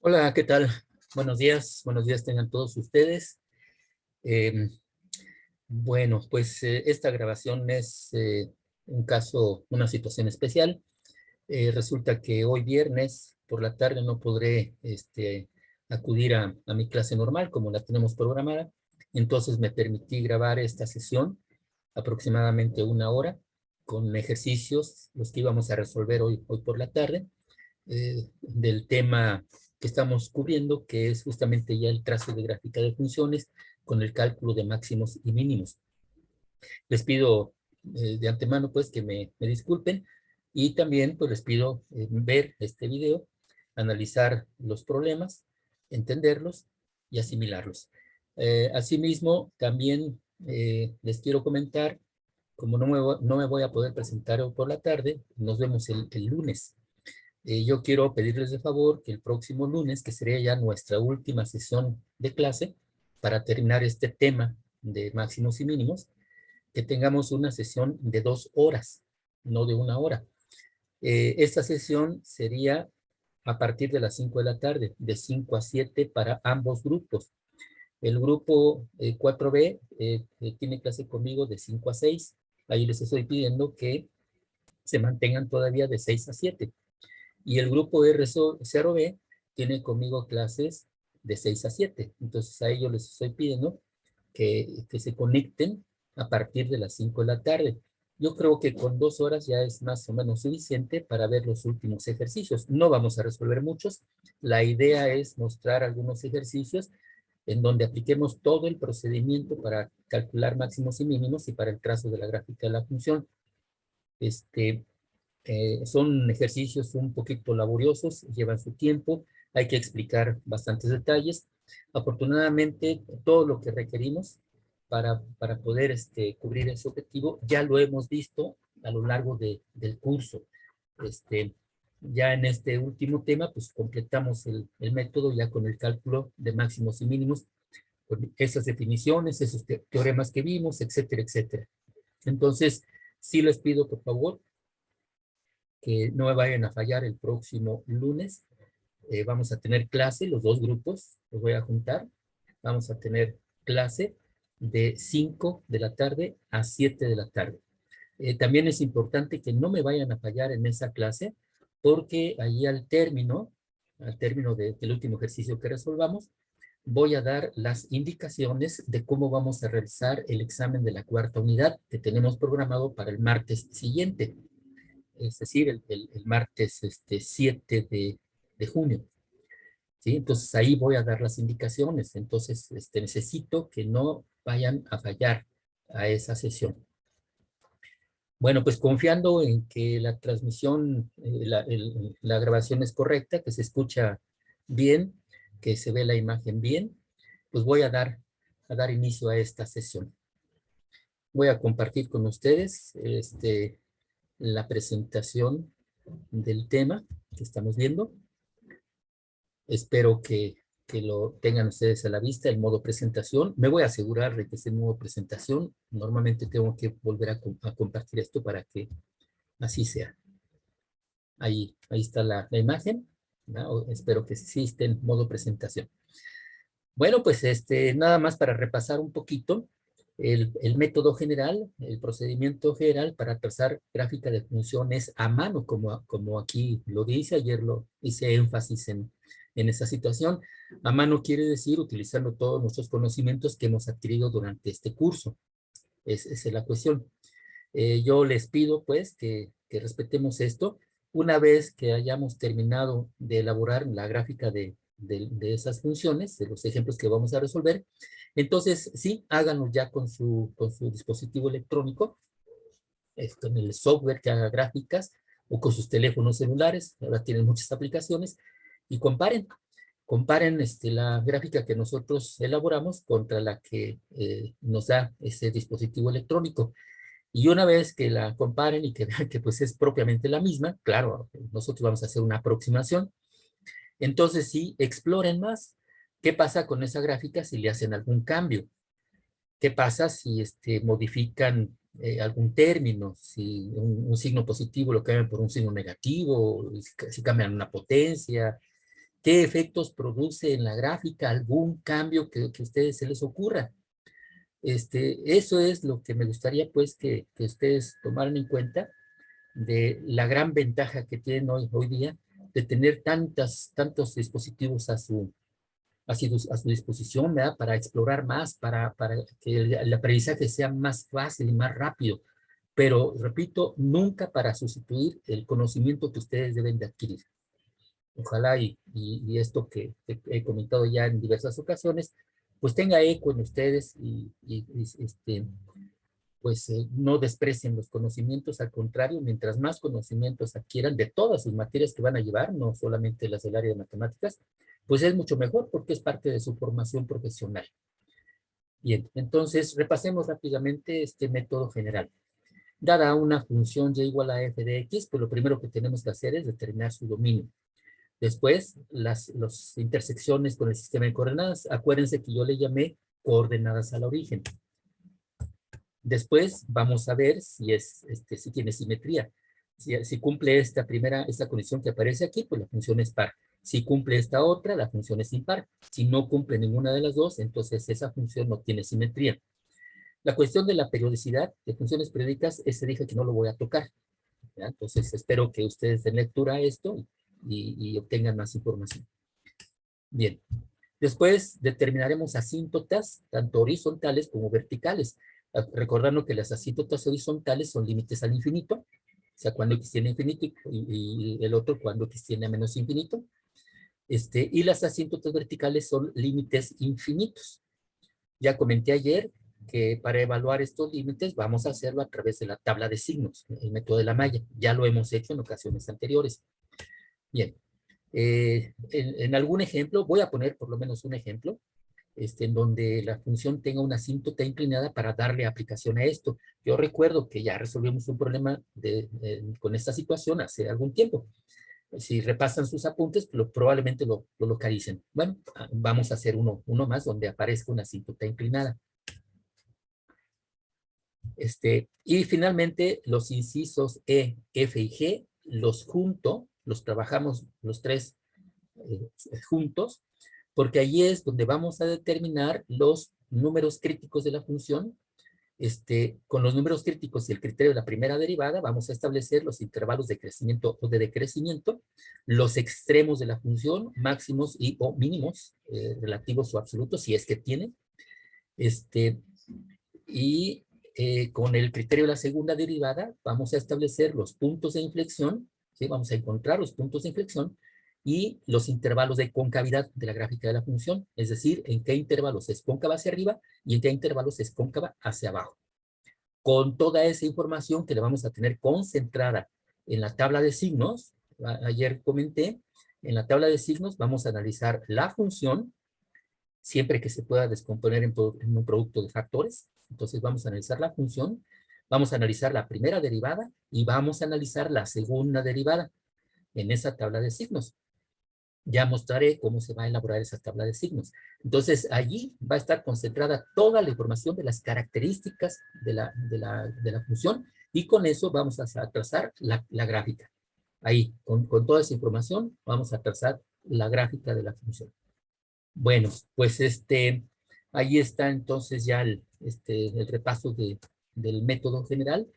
Hola, ¿qué tal? Buenos días tengan todos ustedes. Em, bueno, pues esta grabación es un caso, una situación especial. Resulta que hoy viernes por la tarde no podré acudir a mi clase normal como la tenemos programada. Entonces me permití grabar esta sesión, aproximadamente una hora, con ejercicios, los que íbamos a resolver hoy por la tarde del tema que estamos cubriendo, que es justamente ya el trazo de gráfica de funciones con el cálculo de máximos y mínimos. Les pido de antemano pues que me disculpen y también pues les pido ver este video, analizar los problemas, entenderlos y asimilarlos. Asimismo, también les quiero comentar, como no me voy a poder presentar hoy por la tarde, nos vemos el lunes. Yo quiero pedirles de favor que el próximo lunes, que sería ya nuestra última sesión de clase, para terminar este tema de máximos y mínimos, que tengamos una sesión de 2 horas, no de una hora. Esta sesión sería a partir de las 5 de la tarde, de 5 a 7 para ambos grupos. El grupo 4B tiene clase conmigo de 5 a 6. Ahí les estoy pidiendo que se mantengan todavía de 6 a 7. Y el grupo R0B tiene conmigo clases de 6 a 7. Entonces a ellos les estoy pidiendo que se conecten a partir de las 5 de la tarde. Yo creo que con 2 horas ya es más o menos suficiente para ver los últimos ejercicios. No vamos a resolver muchos. La idea es mostrar algunos ejercicios en donde apliquemos todo el procedimiento para calcular máximos y mínimos y para el trazo de la gráfica de la función. Este, son ejercicios un poquito laboriosos, llevan su tiempo, hay que explicar bastantes detalles. Afortunadamente, todo lo que requerimos para poder cubrir ese objetivo ya lo hemos visto a lo largo del curso. Este, ya en este último tema, pues completamos el método ya con el cálculo de máximos y mínimos, con esas definiciones, esos teoremas que vimos, etcétera, etcétera. Entonces, sí les pido, por favor, que no me vayan a fallar el próximo lunes. Vamos a tener clase, los dos grupos, los voy a juntar. Vamos a tener clase de 5 de la tarde a 7 de la tarde. También es importante que no me vayan a fallar en esa clase, porque ahí al término del último ejercicio que resolvamos, voy a dar las indicaciones de cómo vamos a realizar el examen de la cuarta unidad que tenemos programado para el martes siguiente, es decir, el martes 7 de junio. ¿Sí? Entonces ahí voy a dar las indicaciones. Entonces necesito que no vayan a fallar a esa sesión. Bueno, pues confiando en que la transmisión, la grabación es correcta, que se escucha bien, que se ve la imagen bien, pues voy a dar inicio a esta sesión. Voy a compartir con ustedes la presentación del tema que estamos viendo. Espero que lo tengan ustedes a la vista, el modo presentación. Me voy a asegurar de que es el modo presentación. Normalmente tengo que volver a compartir esto para que así sea. Ahí está la imagen, ¿no? Espero que sí esté en modo presentación. Bueno, pues nada más para repasar un poquito el método general, el procedimiento general para trazar gráfica de funciones a mano, como aquí lo dice, ayer lo hice énfasis en esa situación. A mano quiere decir utilizando todos nuestros conocimientos que hemos adquirido durante este curso. Esa es la cuestión. Yo les pido pues que respetemos esto. Una vez que hayamos terminado de elaborar la gráfica de esas funciones, de los ejemplos que vamos a resolver, entonces sí, háganlo ya con su dispositivo electrónico, en el software que haga gráficas, o con sus teléfonos celulares, ahora tienen muchas aplicaciones, y comparen la gráfica que nosotros elaboramos contra la que nos da ese dispositivo electrónico. Y una vez que la comparen y que vean que pues es propiamente la misma, claro, nosotros vamos a hacer una aproximación. Entonces sí, exploren más. ¿Qué pasa con esa gráfica si le hacen algún cambio? ¿Qué pasa si modifican algún término? Si un signo positivo lo cambian por un signo negativo, si cambian una potencia, ¿Qué efectos produce en la gráfica? ¿Algún cambio que a ustedes se les ocurra? Eso es lo que me gustaría pues que ustedes tomaran en cuenta de la gran ventaja que tienen hoy día de tener tantos dispositivos a su disposición, ¿verdad? Para explorar más, para que el aprendizaje sea más fácil y más rápido. Pero, repito, nunca para sustituir el conocimiento que ustedes deben de adquirir. Ojalá y esto que he comentado ya en diversas ocasiones, pues tenga eco en ustedes pues no desprecien los conocimientos, al contrario, mientras más conocimientos adquieran de todas sus materias que van a llevar, no solamente las del área de matemáticas, pues es mucho mejor porque es parte de su formación profesional. Bien, entonces repasemos rápidamente este método general. Dada una función y igual a f de x, pues lo primero que tenemos que hacer es determinar su dominio. Después, las intersecciones con el sistema de coordenadas. Acuérdense que yo le llamé coordenadas al origen. Después vamos a ver si tiene simetría. Si cumple esta condición que aparece aquí, pues la función es par. Si cumple esta otra, la función es impar. Si no cumple ninguna de las dos, entonces esa función no tiene simetría. La cuestión de la periodicidad de funciones periódicas, dije que no lo voy a tocar, ¿ya? Entonces espero que ustedes den lectura a esto y obtengan más información. Bien. Después determinaremos asíntotas, tanto horizontales como verticales. Recordando que las asíntotas horizontales son límites al infinito, o sea, cuando x tiende a infinito y el otro cuando x tiende a menos infinito. Y las asíntotas verticales son límites infinitos. Ya comenté ayer que para evaluar estos límites vamos a hacerlo a través de la tabla de signos, el método de la malla. Ya lo hemos hecho en ocasiones anteriores. Bien, en algún ejemplo, voy a poner por lo menos un ejemplo, en donde la función tenga una asíntota inclinada para darle aplicación a esto. Yo recuerdo que ya resolvimos un problema con esta situación hace algún tiempo. Si repasan sus apuntes, probablemente lo localicen. Bueno, vamos a hacer uno más donde aparezca una asíntota inclinada. Y finalmente, los incisos E, F y G, los trabajamos los tres juntos, porque allí es donde vamos a determinar los números críticos de la función. Con los números críticos y el criterio de la primera derivada, vamos a establecer los intervalos de crecimiento o de decrecimiento, los extremos de la función, máximos o mínimos, relativos o absolutos, si es que tiene, y con el criterio de la segunda derivada, vamos a establecer los puntos de inflexión, ¿sí? Vamos a encontrar los puntos de inflexión y los intervalos de concavidad de la gráfica de la función, es decir, en qué intervalos es cóncava hacia arriba y en qué intervalos es cóncava hacia abajo. Con toda esa información que le vamos a tener concentrada en la tabla de signos, ayer comenté, en la tabla de signos vamos a analizar la función, siempre que se pueda descomponer en un producto de factores. Entonces vamos a analizar la función, vamos a analizar la primera derivada y vamos a analizar la segunda derivada en esa tabla de signos. Ya mostraré cómo se va a elaborar esa tabla de signos. Entonces, allí va a estar concentrada toda la información de las características de la función y con eso vamos a trazar la gráfica. Ahí, con toda esa información, vamos a trazar la gráfica de la función. Bueno, pues ahí está entonces ya el repaso del método general.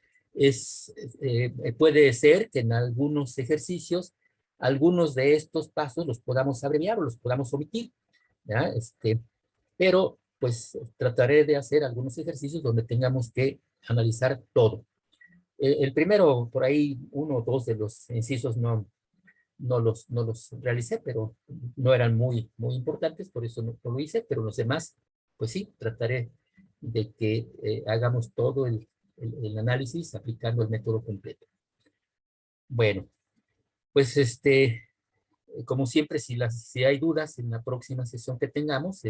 Puede ser que en algunos ejercicios, algunos de estos pasos los podamos abreviar o los podamos omitir, ¿ya? Pero pues trataré de hacer algunos ejercicios donde tengamos que analizar todo. El primero, por ahí, uno o dos de los incisos no los realicé, pero no eran muy importantes, por eso no lo hice, pero los demás, pues sí, trataré de que hagamos todo el análisis aplicando el método completo. Bueno, pues como siempre, si hay dudas en la próxima sesión que tengamos,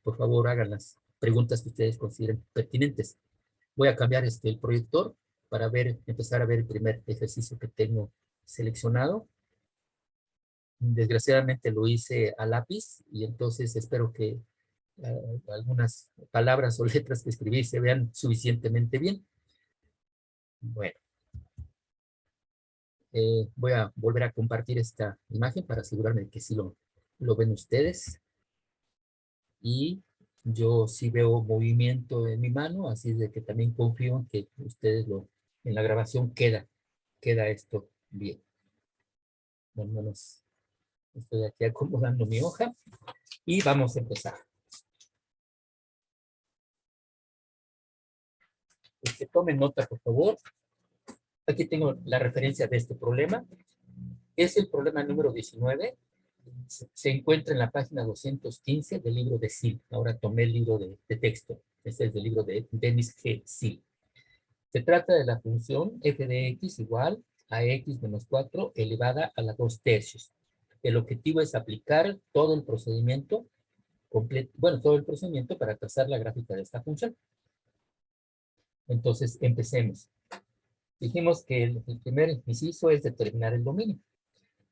por favor hagan las preguntas que ustedes consideren pertinentes. Voy a cambiar el proyector para empezar a ver el primer ejercicio que tengo seleccionado. Desgraciadamente lo hice a lápiz y entonces espero que algunas palabras o letras que escribí se vean suficientemente bien. Bueno, voy a volver a compartir esta imagen para asegurarme de que sí lo lo ven ustedes. Y yo sí veo movimiento en mi mano, así de que también confío en que ustedes en la grabación queda esto bien. Bueno, vamos, estoy aquí acomodando mi hoja y vamos a empezar. Que tomen nota, por favor. Aquí tengo la referencia de este problema. Es el problema número 19. Se encuentra en la página 215 del libro de Sil. Ahora tomé el libro de texto. Este es del libro de Dennis G. Sil. Se trata de la función f de x igual a x menos 4 elevada a la 2 tercios. El objetivo es aplicar todo el procedimiento completo, bueno, todo el procedimiento para trazar la gráfica de esta función. Entonces, empecemos. Dijimos que el primer inciso es determinar el dominio.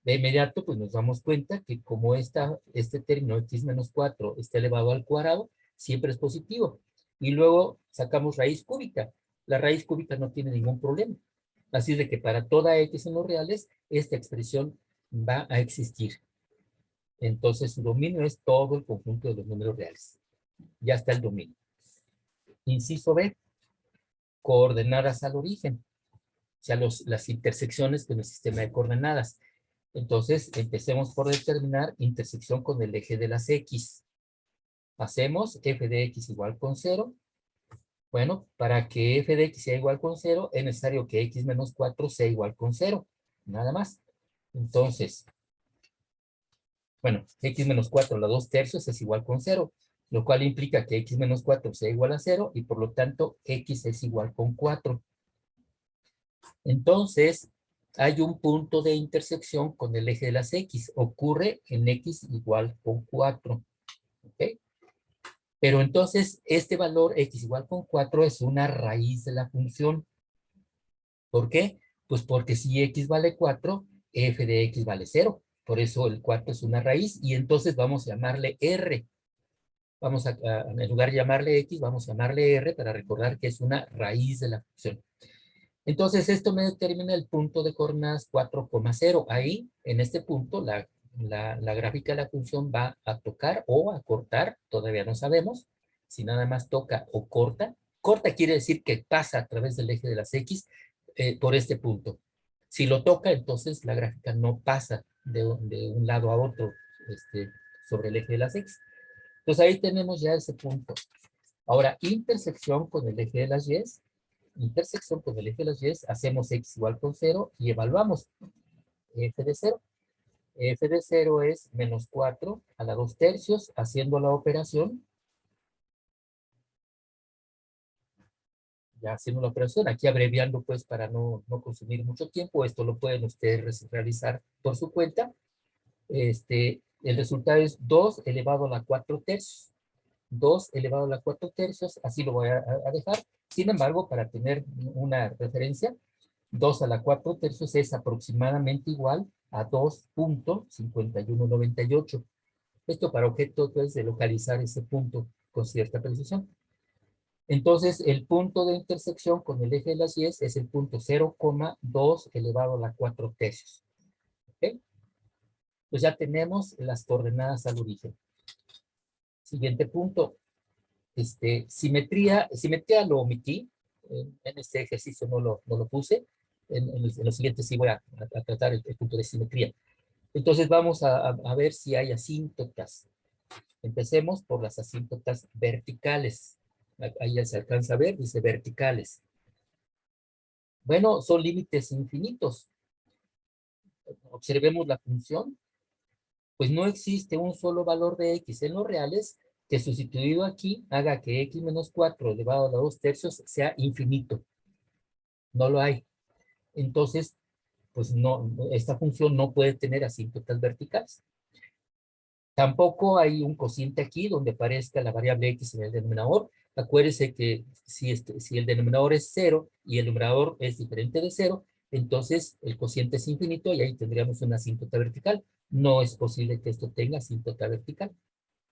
De inmediato, pues nos damos cuenta que como este término x menos 4 está elevado al cuadrado, siempre es positivo. Y luego sacamos raíz cúbica. La raíz cúbica no tiene ningún problema. Así es de que para toda x en los reales, esta expresión va a existir. Entonces, su dominio es todo el conjunto de los números reales. Ya está el dominio. Inciso B, coordenadas al origen. O sea, las intersecciones con el sistema de coordenadas. Entonces, empecemos por determinar intersección con el eje de las X. Hacemos f de x igual con 0. Bueno, para que f de x sea igual con 0, es necesario que x menos 4 sea igual con 0. Nada más. Entonces, bueno, x menos 4 a la 2 tercios es igual con 0, lo cual implica que x menos 4 sea igual a 0 y por lo tanto x es igual con 4. Entonces, hay un punto de intersección con el eje de las X. Ocurre en X igual con 4. ¿Ok? Pero entonces, este valor X igual con 4 es una raíz de la función. ¿Por qué? Pues porque si X vale 4, f de X vale 0. Por eso el 4 es una raíz y entonces vamos a llamarle R. En lugar de llamarle X, vamos a llamarle R para recordar que es una raíz de la función. Entonces, esto me determina el punto de coordenadas 4,0. Ahí, en este punto, la gráfica de la función va a tocar o a cortar, todavía no sabemos, si nada más toca o corta. Corta quiere decir que pasa a través del eje de las X por este punto. Si lo toca, entonces la gráfica no pasa de un lado a otro sobre el eje de las X. Entonces ahí tenemos ya ese punto. Ahora, intersección con el eje de las Y. Intersección con el eje de las Y, hacemos x igual con 0 y evaluamos f de 0. F de 0 es menos 4 a la 2 tercios, haciendo la operación. Ya haciendo la operación, aquí abreviando pues para no consumir mucho tiempo, esto lo pueden ustedes realizar por su cuenta. El resultado es 2 elevado a la 4 tercios. 2 elevado a la 4 tercios, así lo voy a dejar. Sin embargo, para tener una referencia, 2 a la 4 tercios es aproximadamente igual a 2.5198. Esto para objeto pues, de localizar ese punto con cierta precisión. Entonces, el punto de intersección con el eje de las Y es el punto 0,2 elevado a la 4 tercios. ¿Ok? Pues ya tenemos las coordenadas al origen. Siguiente punto. Simetría lo omití. En este ejercicio no lo puse. En los siguientes sí voy a tratar el punto de simetría. Entonces vamos a ver si hay asíntotas. Empecemos por las asíntotas verticales. Ahí ya se alcanza a ver, dice verticales. Bueno, son límites infinitos. Observemos la función. Pues no existe un solo valor de x en los reales que sustituido aquí haga que x menos 4 elevado a la 2 tercios sea infinito. No lo hay. Entonces, pues no, esta función no puede tener asíntotas verticales. Tampoco hay un cociente aquí donde aparezca la variable x en el denominador. Acuérdese que si el denominador es 0 y el numerador es diferente de 0, entonces el cociente es infinito y ahí tendríamos una asíntota vertical. No es posible que esto tenga asíntota vertical.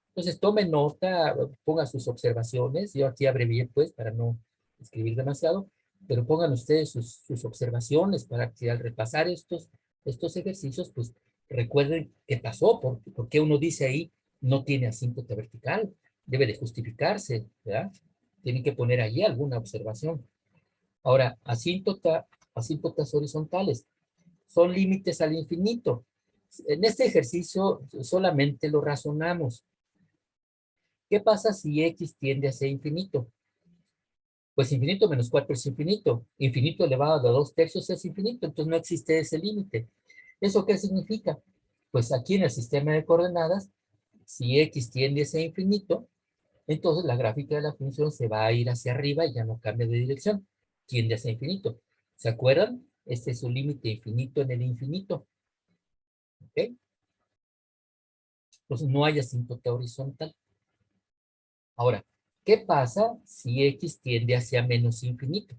Entonces tome nota, ponga sus observaciones. Yo aquí abrevié pues para no escribir demasiado, pero pongan ustedes sus observaciones para que al repasar estos ejercicios pues Recuerden qué pasó, por qué uno dice ahí no tiene asíntota vertical, debe de justificarse, ¿verdad? Tienen que poner allí alguna observación. Ahora, asíntotas horizontales son límites al infinito. En este ejercicio solamente lo razonamos. ¿Qué pasa si x tiende a ser infinito? Pues infinito menos 4 es infinito. Infinito elevado a 2/3 es infinito, entonces no existe ese límite. ¿Eso qué significa? Pues aquí en el sistema de coordenadas, si x tiende a ser infinito, entonces la gráfica de la función se va a ir hacia arriba y ya no cambia de dirección. Tiende a ser infinito. ¿Se acuerdan? Este es un límite infinito en el infinito. ¿Ok? Entonces no hay asíntota horizontal. Ahora, ¿qué pasa si x tiende hacia menos infinito?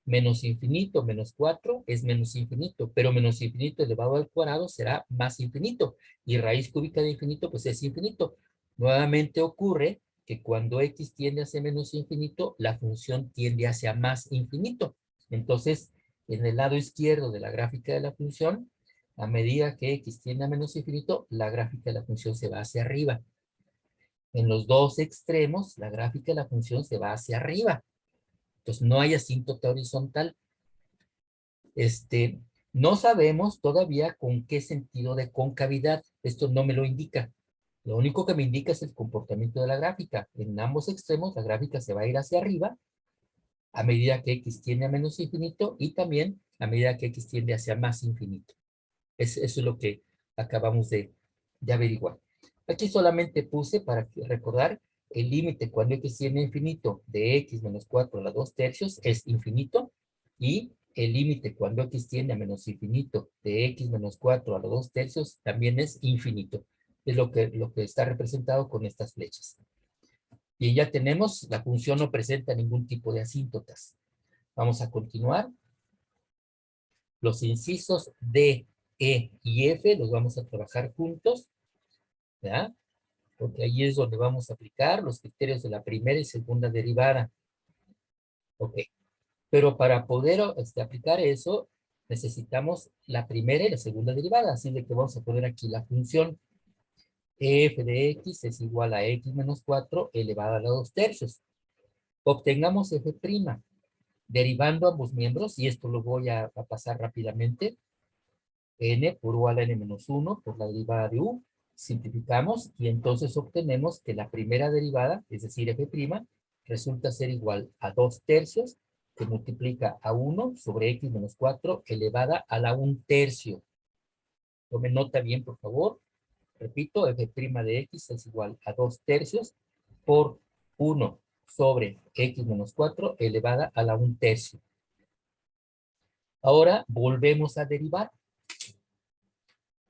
Menos infinito, menos 4 es menos infinito, pero menos infinito elevado al cuadrado será más infinito. Y raíz cúbica de infinito, pues es infinito. Nuevamente ocurre que cuando x tiende hacia menos infinito, la función tiende hacia más infinito. Entonces, en el lado izquierdo de la gráfica de la función, a medida que x tiende a menos infinito, la gráfica de la función se va hacia arriba. En los dos extremos, la gráfica de la función se va hacia arriba. Entonces, no hay asíntota horizontal. Este, no sabemos todavía con qué sentido de concavidad. Esto no me lo indica. Lo único que me indica es el comportamiento de la gráfica. En ambos extremos, la gráfica se va a ir hacia arriba a medida que x tiende a menos infinito y también a medida que x tiende hacia más infinito. Eso es lo que acabamos de averiguar. Aquí solamente puse para recordar el límite cuando x tiende a infinito de x menos 4 a la 2/3 es infinito y el límite cuando x tiende a menos infinito de x menos 4 a la 2/3 también es infinito. Es lo que está representado con estas flechas. Y ya tenemos, la función no presenta ningún tipo de asíntotas. Vamos a continuar. Los incisos D, E y F los vamos a trabajar juntos, ¿ya? Porque ahí es donde vamos a aplicar los criterios de la primera y segunda derivada. Ok. Pero para poder aplicar eso, necesitamos la primera y la segunda derivada. Así de que vamos a poner aquí la función f de x es igual a x menos 4 elevada a la 2/3. Obtengamos f', derivando ambos miembros, y esto lo voy a pasar rápidamente. N por u a la n menos 1 por la derivada de u. Simplificamos y entonces obtenemos que la primera derivada, es decir, f', resulta ser igual a 2/3 que multiplica a 1 sobre x menos 4 elevada a la 1/3. Tome nota bien, por favor. Repito, f' de x es igual a 2/3 por 1 sobre x menos 4 elevada a la 1/3. Ahora volvemos a derivar.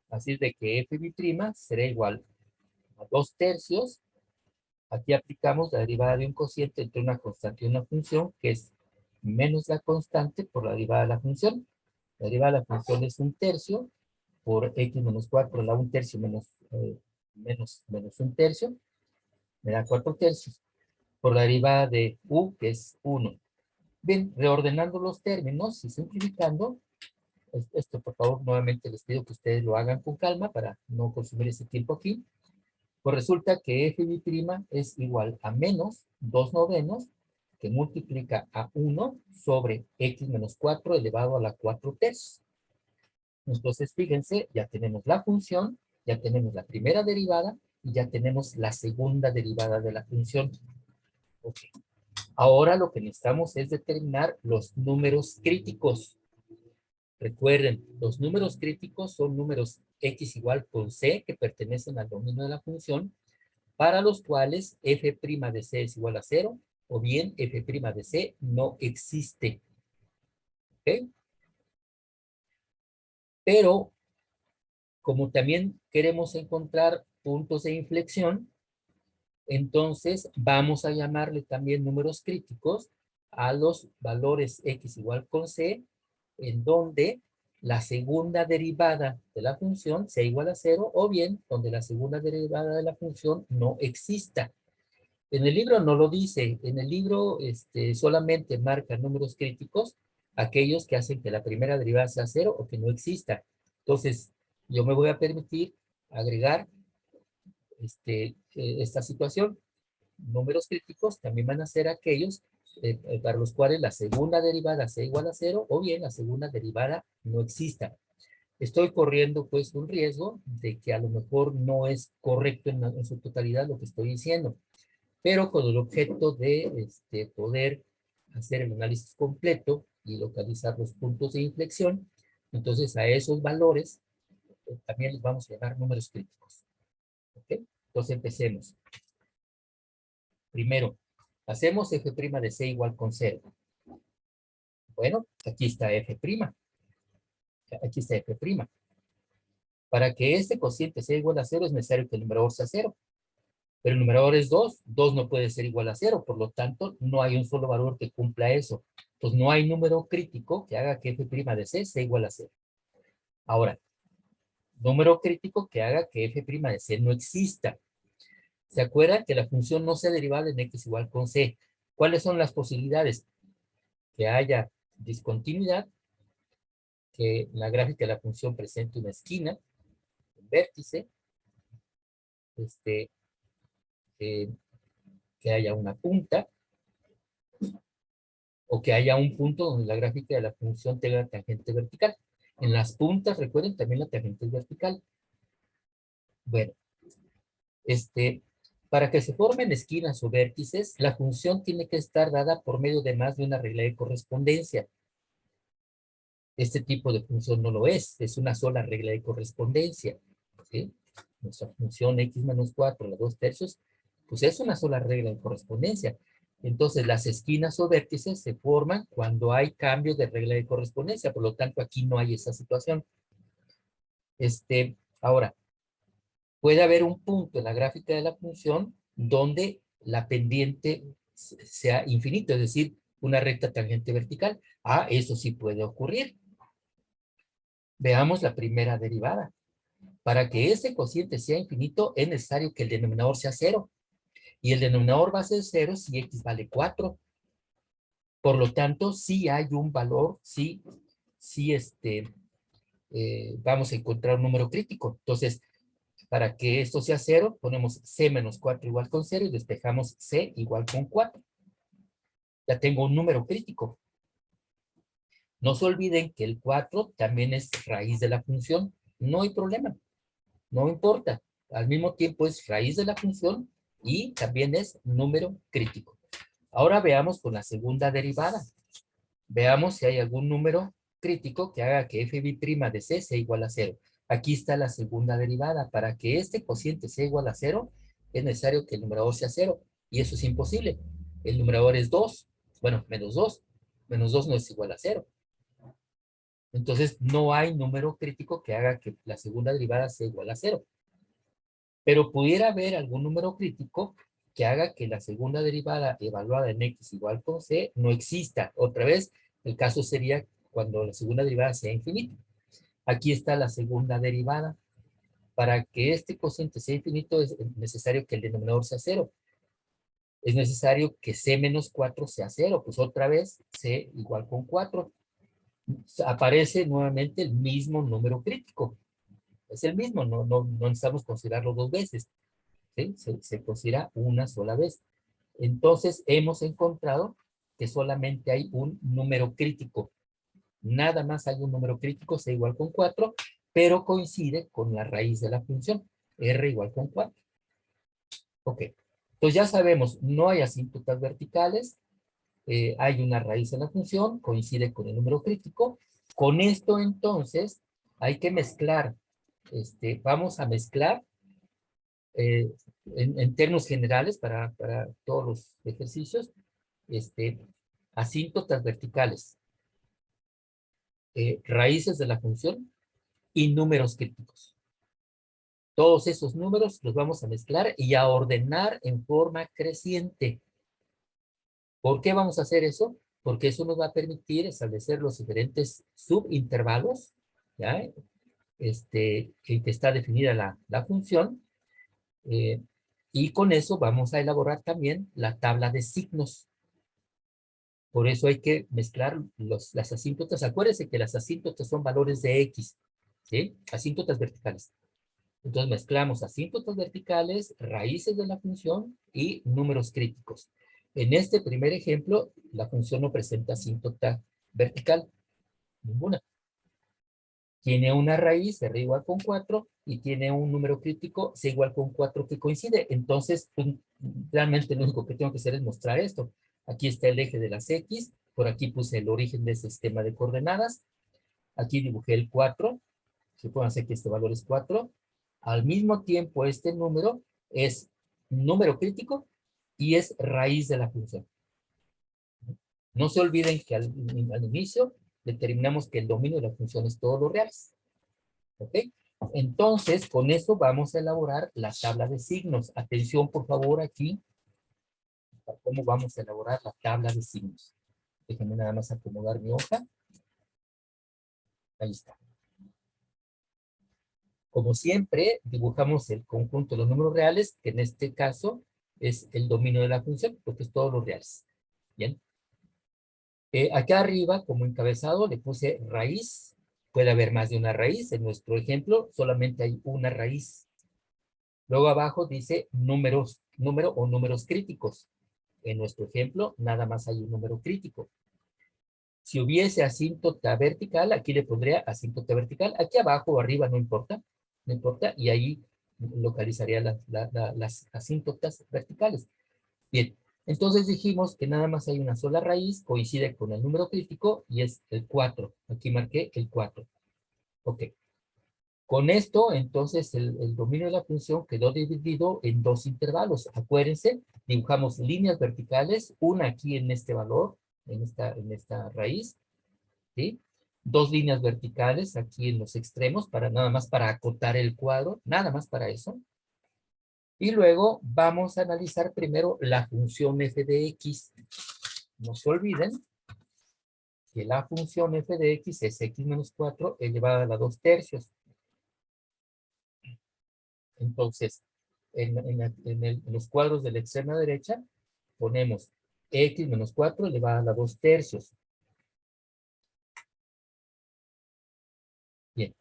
Así es de que f' será igual a 2/3. Aquí aplicamos la derivada de un cociente entre una constante y una función, que es menos la constante por la derivada de la función. La derivada de la función es 1/3 por x menos 4, la 1/3 menos 1/3, me da 4/3 por la derivada de u, que es 1. Bien, reordenando los términos y simplificando, esto por favor nuevamente les pido que ustedes lo hagan con calma para no consumir ese tiempo aquí. Pues resulta que f' es igual a menos 2/9 que multiplica a 1 sobre x menos 4 elevado a la 4/3. Entonces, fíjense, ya tenemos la función, ya tenemos la primera derivada y ya tenemos la segunda derivada de la función. Ok. Ahora lo que necesitamos es determinar los números críticos. Recuerden, los números críticos son números x igual con c que pertenecen al dominio de la función, para los cuales f' de c es igual a 0, o bien f' de c no existe. ¿Ok? Pero, como también queremos encontrar puntos de inflexión, entonces vamos a llamarle también números críticos a los valores x igual con c, en donde la segunda derivada de la función sea igual a 0, o bien donde la segunda derivada de la función no exista. En el libro no lo dice, en el libro solamente marca números críticos aquellos que hacen que la primera derivada sea 0 o que no exista. Entonces, yo me voy a permitir agregar esta situación. Números críticos también van a ser aquellos para los cuales la segunda derivada sea igual a 0 o bien la segunda derivada no exista. Estoy corriendo pues un riesgo de que a lo mejor no es correcto en su totalidad lo que estoy diciendo, pero con el objeto de poder hacer el análisis completo y localizar los puntos de inflexión, entonces a esos valores también les vamos a llamar números críticos. ¿Ok? Entonces empecemos. Primero, hacemos f' de c igual con 0. Bueno, aquí está f'. Aquí está f'. Para que este cociente sea igual a 0 es necesario que el numerador sea 0. Pero el numerador es 2. 2 no puede ser igual a 0. Por lo tanto, no hay un solo valor que cumpla eso. Entonces, no hay número crítico que haga que f' de c sea igual a 0. Ahora, número crítico que haga que f' de c no exista. ¿Se acuerdan que la función no sea derivada en x igual con c? ¿Cuáles son las posibilidades? Que haya discontinuidad, que la gráfica de la función presente una esquina, un vértice, eh, que haya una punta, o que haya un punto donde la gráfica de la función tenga tangente vertical. En las puntas, recuerden, también la tangente es vertical. Bueno, para que se formen esquinas o vértices, la función tiene que estar dada por medio de más de una regla de correspondencia. Este tipo de función no lo es una sola regla de correspondencia. ¿Sí? Nuestra función x menos 4, la 2/3, pues es una sola regla de correspondencia. Entonces, las esquinas o vértices se forman cuando hay cambios de regla de correspondencia, por lo tanto, aquí no hay esa situación. Ahora, puede haber un punto en la gráfica de la función donde la pendiente sea infinito, es decir, una recta tangente vertical. Ah, eso sí puede ocurrir. Veamos la primera derivada. Para que este cociente sea infinito, es necesario que el denominador sea 0. Y el denominador va a ser 0 si x vale 4. Por lo tanto, sí hay un valor, sí vamos a encontrar un número crítico. Entonces, para que esto sea 0, ponemos c menos 4 igual con 0 y despejamos c igual con 4. Ya tengo un número crítico. No se olviden que el 4 también es raíz de la función. No hay problema. No importa. Al mismo tiempo es raíz de la función y también es número crítico. Ahora veamos con la segunda derivada. Veamos si hay algún número crítico que haga que f' de c sea igual a 0. Aquí está la segunda derivada. Para que este cociente sea igual a 0, es necesario que el numerador sea 0. Y eso es imposible. El numerador es 2. Bueno, menos 2. Menos 2 no es igual a 0. Entonces, no hay número crítico que haga que la segunda derivada sea igual a 0. Pero pudiera haber algún número crítico que haga que la segunda derivada evaluada en x igual con c no exista. Otra vez, el caso sería cuando la segunda derivada sea infinita. Aquí está la segunda derivada. Para que este cociente sea infinito es necesario que el denominador sea 0. Es necesario que c menos 4 sea 0. Pues otra vez, c igual con 4. Aparece nuevamente el mismo número crítico. Es el mismo, no necesitamos considerarlo dos veces. ¿Sí? Se considera una sola vez. Entonces, hemos encontrado que solamente hay un número crítico. Nada más hay un número crítico, c igual con 4, pero coincide con la raíz de la función, r igual con 4. Ok. Entonces ya sabemos, no hay asíntotas verticales, hay una raíz en la función, coincide con el número crítico. Con esto, entonces, hay que mezclar. Vamos a mezclar en términos generales para todos los ejercicios, asíntotas verticales, raíces de la función y números críticos. Todos esos números los vamos a mezclar y a ordenar en forma creciente. ¿Por qué vamos a hacer eso? Porque eso nos va a permitir establecer los diferentes subintervalos, ¿ya? En que está definida la función, y con eso vamos a elaborar también la tabla de signos. Por eso hay que mezclar las asíntotas. Acuérdense que las asíntotas son valores de x. ¿sí? Asíntotas verticales. Entonces mezclamos asíntotas verticales, raíces de la función y números críticos. En este primer ejemplo, la función no presenta asíntota vertical, ninguna. Tiene una raíz, R igual con 4, y tiene un número crítico, C igual con 4 que coincide. Entonces, pues, realmente lo único que tengo que hacer es mostrar esto. Aquí está el eje de las X, por aquí puse el origen de ese sistema de coordenadas, aquí dibujé el 4, supónganse que este valor es 4. Al mismo tiempo, este número es número crítico y es raíz de la función. No se olviden que al inicio determinamos que el dominio de la función es todos los reales. ¿Ok? Entonces, con eso vamos a elaborar la tabla de signos. Atención, por favor, aquí. ¿Cómo vamos a elaborar la tabla de signos? Déjenme nada más acomodar mi hoja. Ahí está. Como siempre, dibujamos el conjunto de los números reales, que en este caso es el dominio de la función, porque es todos los reales. Bien. Acá arriba, como encabezado, le puse raíz. Puede haber más de una raíz. En nuestro ejemplo, solamente hay una raíz. Luego abajo dice número o números críticos. En nuestro ejemplo, nada más hay un número crítico. Si hubiese asíntota vertical, aquí le pondría asíntota vertical. Aquí abajo o arriba, no importa. No importa. Y ahí localizaría las asíntotas verticales. Bien. Entonces dijimos que nada más hay una sola raíz, coincide con el número crítico y es el 4. Aquí marqué el 4. Ok. Con esto, entonces, el dominio de la función quedó dividido en dos intervalos. Acuérdense, dibujamos líneas verticales, una aquí en este valor, en esta raíz, ¿sí? Dos líneas verticales aquí en los extremos, nada más para acotar el cuadro, nada más para eso. Y luego vamos a analizar primero la función f de x. No se olviden que la función f de x es x menos 4 elevada a la 2 tercios. Entonces, en los cuadros de la extrema derecha, ponemos x menos 4 elevada a la 2 tercios. Bien,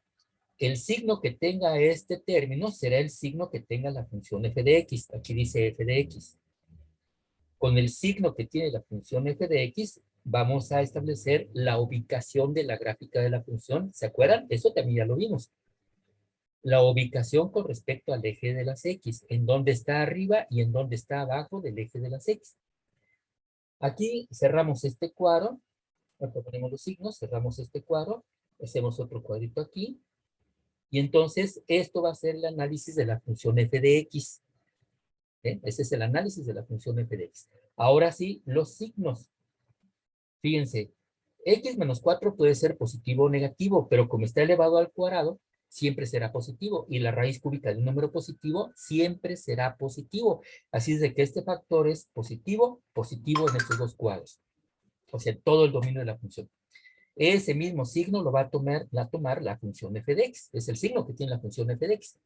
el signo que tenga este término será el signo que tenga la función f de x. Aquí dice f de x. Con el signo que tiene la función f de x, vamos a establecer la ubicación de la gráfica de la función. ¿Se acuerdan? Eso también ya lo vimos. La ubicación con respecto al eje de las X, en dónde está arriba y en dónde está abajo del eje de las X. Aquí cerramos este cuadro, ponemos los signos, cerramos este cuadro, hacemos otro cuadrito aquí, y entonces esto va a ser el análisis de la función f de x. Ese es el análisis de la función f de x. Ahora sí, los signos. Fíjense, x menos 4 puede ser positivo o negativo, pero como está elevado al cuadrado, siempre será positivo. Y la raíz cúbica de un número positivo siempre será positivo. Así es de que este factor es positivo, positivo en estos dos cuadros. O sea, todo el dominio de la función. Ese mismo signo lo va a tomar la función f de x. Es el signo que tiene la función f de x.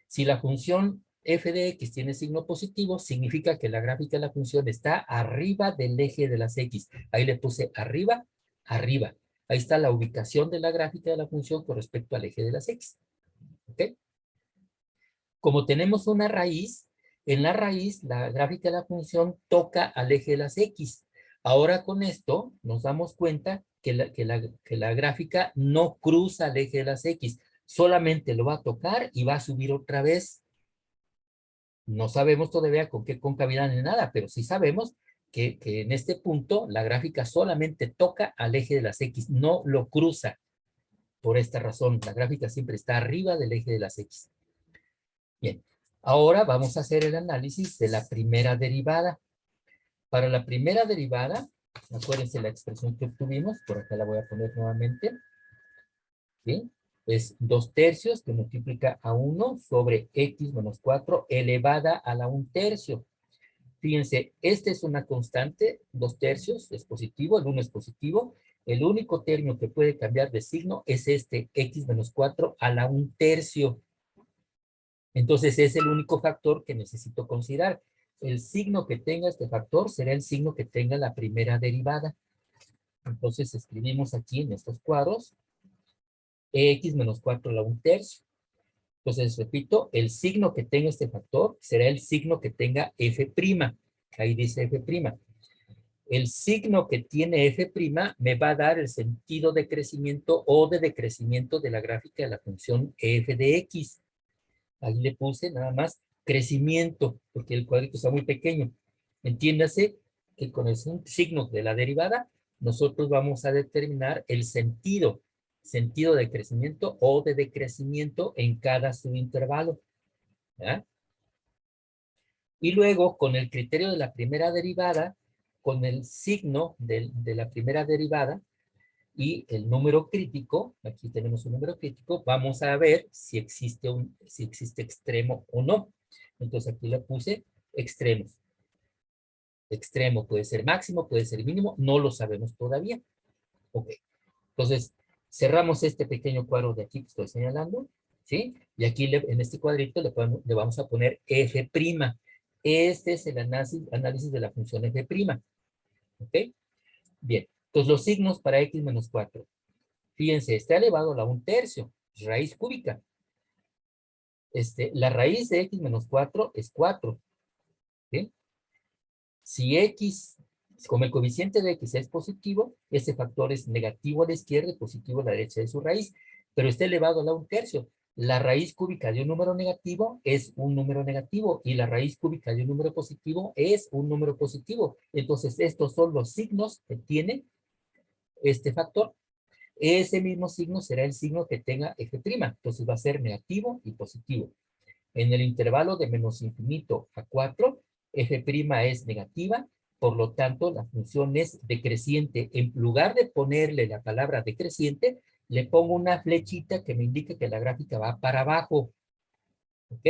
Si la función f de x tiene signo positivo, significa que la gráfica de la función está arriba del eje de las x. Ahí le puse arriba, arriba. Ahí está la ubicación de la gráfica de la función con respecto al eje de las x. ¿Ok? Como tenemos una raíz, en la raíz la gráfica de la función toca al eje de las x. Ahora con esto nos damos cuenta que la gráfica no cruza el eje de las x. Solamente lo va a tocar y va a subir otra vez. No sabemos todavía con qué concavidad ni nada, pero sí sabemos que en este punto la gráfica solamente toca al eje de las X, no lo cruza. Por esta razón, la gráfica siempre está arriba del eje de las X. Bien, ahora vamos a hacer el análisis de la primera derivada. Para la primera derivada, acuérdense la expresión que obtuvimos, por acá la voy a poner nuevamente. ¿Sí? Es 2 tercios que multiplica a 1 sobre x menos 4 elevada a la 1 tercio. Fíjense, esta es una constante, 2 tercios es positivo, el 1 es positivo. El único término que puede cambiar de signo es este x menos 4 a la 1 tercio. Entonces es el único factor que necesito considerar. El signo que tenga este factor será el signo que tenga la primera derivada. Entonces escribimos aquí en estos cuadros x menos 4 a la 1/3. Entonces, repito, el signo que tenga este factor será el signo que tenga f'. Ahí dice f'. El signo que tiene f' me va a dar el sentido de crecimiento o de decrecimiento de la gráfica de la función f de x. Ahí le puse nada más crecimiento, porque el cuadrito está muy pequeño. Entiéndase que con el signo de la derivada, nosotros vamos a determinar el sentido de crecimiento o de decrecimiento en cada subintervalo. ¿Ya? Y luego, con el criterio de la primera derivada, con el signo de la primera derivada y el número crítico, aquí tenemos un número crítico, vamos a ver si existe extremo o no. Entonces aquí le puse extremos. Extremo puede ser máximo, puede ser mínimo, no lo sabemos todavía. Ok, entonces cerramos este pequeño cuadro de aquí que estoy señalando, ¿sí? Y aquí en este cuadrito le vamos a poner f'. Este es el análisis de la función f'. ¿Ok? Bien, entonces los signos para x menos 4. Fíjense, está elevado a la 1/3, raíz cúbica. La raíz de x menos 4 es 4. ¿Sí? Si x, como el coeficiente de x es positivo, ese factor es negativo a la izquierda y positivo a la derecha de su raíz, pero está elevado a la 1/3. La raíz cúbica de un número negativo es un número negativo y la raíz cúbica de un número positivo es un número positivo. Entonces, estos son los signos que tiene este factor. Ese mismo signo será el signo que tenga f'. Entonces, va a ser negativo y positivo. En el intervalo de menos infinito a 4, f' es negativa, por lo tanto, la función es decreciente. En lugar de ponerle la palabra decreciente, le pongo una flechita que me indique que la gráfica va para abajo. ¿Ok?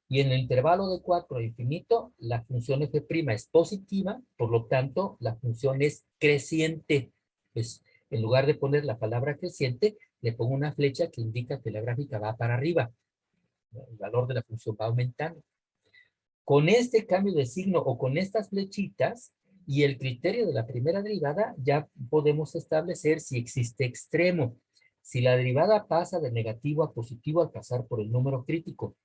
Y en el intervalo de 4 a infinito, la función f' es positiva, por lo tanto, la función es creciente. Pues, en lugar de poner la palabra creciente, le pongo una flecha que indica que la gráfica va para arriba. El valor de la función va aumentando. Con este cambio de signo o con estas flechitas y el criterio de la primera derivada, ya podemos establecer si existe extremo. Si la derivada pasa de negativo a positivo al pasar por el número crítico,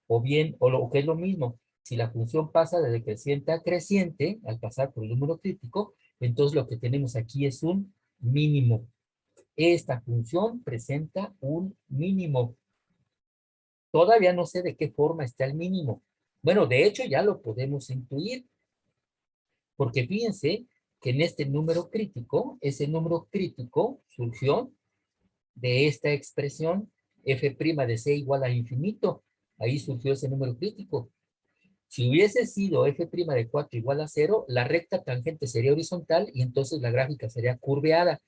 o bien, o lo que es lo mismo, si la función pasa de decreciente a creciente al pasar por el número crítico, entonces lo que tenemos aquí es un mínimo. Esta función presenta un mínimo. Todavía no sé de qué forma está el mínimo. Bueno, de hecho ya lo podemos intuir, porque fíjense que en este número crítico, ese número crítico surgió de esta expresión f' de c igual a infinito. Ahí surgió ese número crítico. Si hubiese sido f' de 4 igual a 0, la recta tangente sería horizontal y entonces la gráfica sería curveada.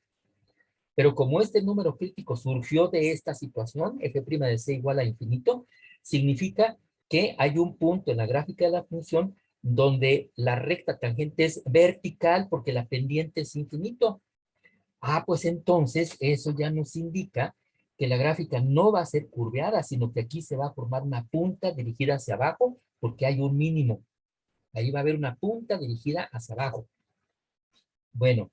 Pero como este número crítico surgió de esta situación, f' de c igual a infinito, significa que hay un punto en la gráfica de la función donde la recta tangente es vertical porque la pendiente es infinito. Ah, pues entonces eso ya nos indica que la gráfica no va a ser curveada, sino que aquí se va a formar una punta dirigida hacia abajo porque hay un mínimo. Ahí va a haber una punta dirigida hacia abajo. Bueno,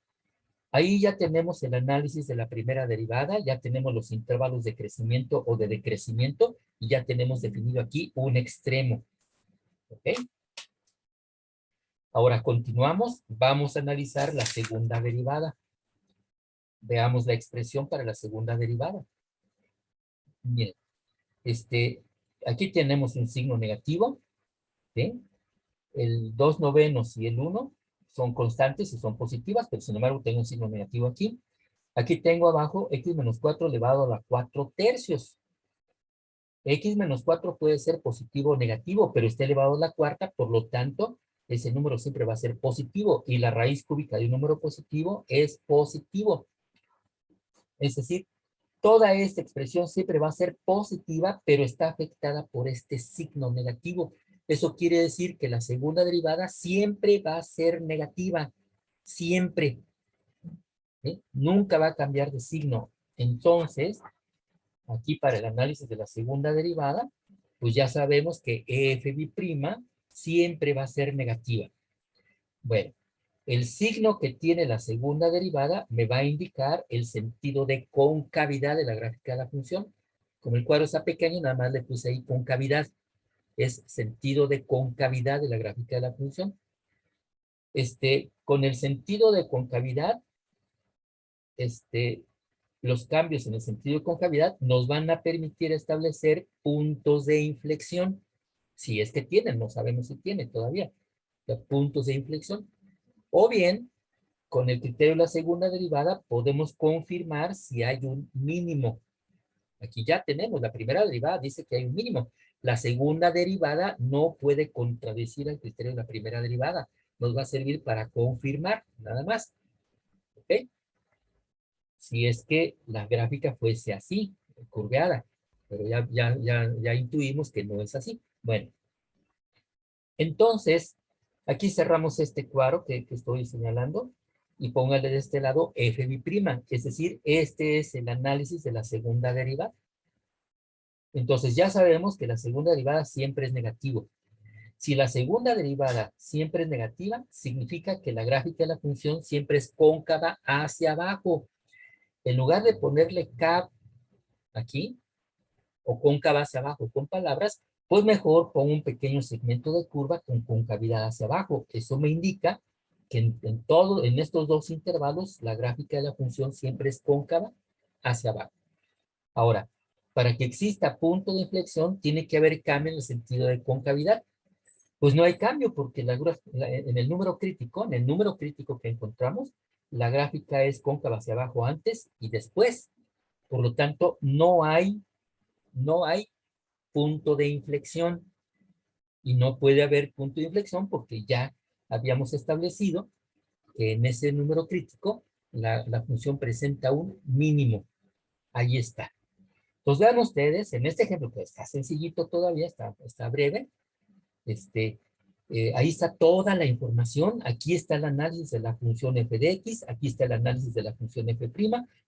ahí ya tenemos el análisis de la primera derivada, ya tenemos los intervalos de crecimiento o de decrecimiento y ya tenemos definido aquí un extremo. ¿Ok? Ahora continuamos, vamos a analizar la segunda derivada. Veamos la expresión para la segunda derivada. Bien, aquí tenemos un signo negativo, ¿sí? El 2/9 y el 1 son constantes y son positivas, pero sin embargo tengo un signo negativo aquí. Aquí tengo abajo x menos 4 elevado a la 4/3. X menos 4 puede ser positivo o negativo, pero está elevado a la cuarta, por lo tanto, ese número siempre va a ser positivo y la raíz cúbica de un número positivo es positivo. Es decir, toda esta expresión siempre va a ser positiva, pero está afectada por este signo negativo. Eso quiere decir que la segunda derivada siempre va a ser negativa. Siempre. ¿Sí? Nunca va a cambiar de signo. Entonces, aquí para el análisis de la segunda derivada, pues ya sabemos que f' siempre va a ser negativa. Bueno, el signo que tiene la segunda derivada me va a indicar el sentido de concavidad de la gráfica de la función. Como el cuadro está pequeño, nada más le puse ahí concavidad. Es sentido de concavidad de la gráfica de la función. Con el sentido de concavidad, los cambios en el sentido de concavidad nos van a permitir establecer puntos de inflexión. Si es que tienen, no sabemos si tienen todavía, puntos de inflexión. O bien, con el criterio de la segunda derivada, podemos confirmar si hay un mínimo. Aquí ya tenemos, la primera derivada dice que hay un mínimo. La segunda derivada no puede contradecir al criterio de la primera derivada. Nos va a servir para confirmar, nada más. ¿Ok? Si es que la gráfica fuese así, curveada. Pero ya intuimos que no es así. Bueno, entonces, aquí cerramos este cuadro que estoy señalando y póngale de este lado f bi'prima, es decir, este es el análisis de la segunda derivada. Entonces ya sabemos que la segunda derivada siempre es negativo. Si la segunda derivada siempre es negativa, significa que la gráfica de la función siempre es cóncava hacia abajo. En lugar de ponerle K aquí, o cóncava hacia abajo con palabras, pues mejor pongo un pequeño segmento de curva con concavidad hacia abajo. Eso me indica que en estos dos intervalos, la gráfica de la función siempre es cóncava hacia abajo. Ahora, para que exista punto de inflexión, tiene que haber cambio en el sentido de concavidad. Pues no hay cambio porque en el número crítico que encontramos, la gráfica es cóncava hacia abajo antes y después. Por lo tanto, no hay punto de inflexión. Y no puede haber punto de inflexión porque ya habíamos establecido que en ese número crítico la función presenta un mínimo. Ahí está. Entonces vean ustedes, en este ejemplo que está sencillito todavía, está breve, ahí está toda la información. Aquí está el análisis de la función f de x, aquí está el análisis de la función f'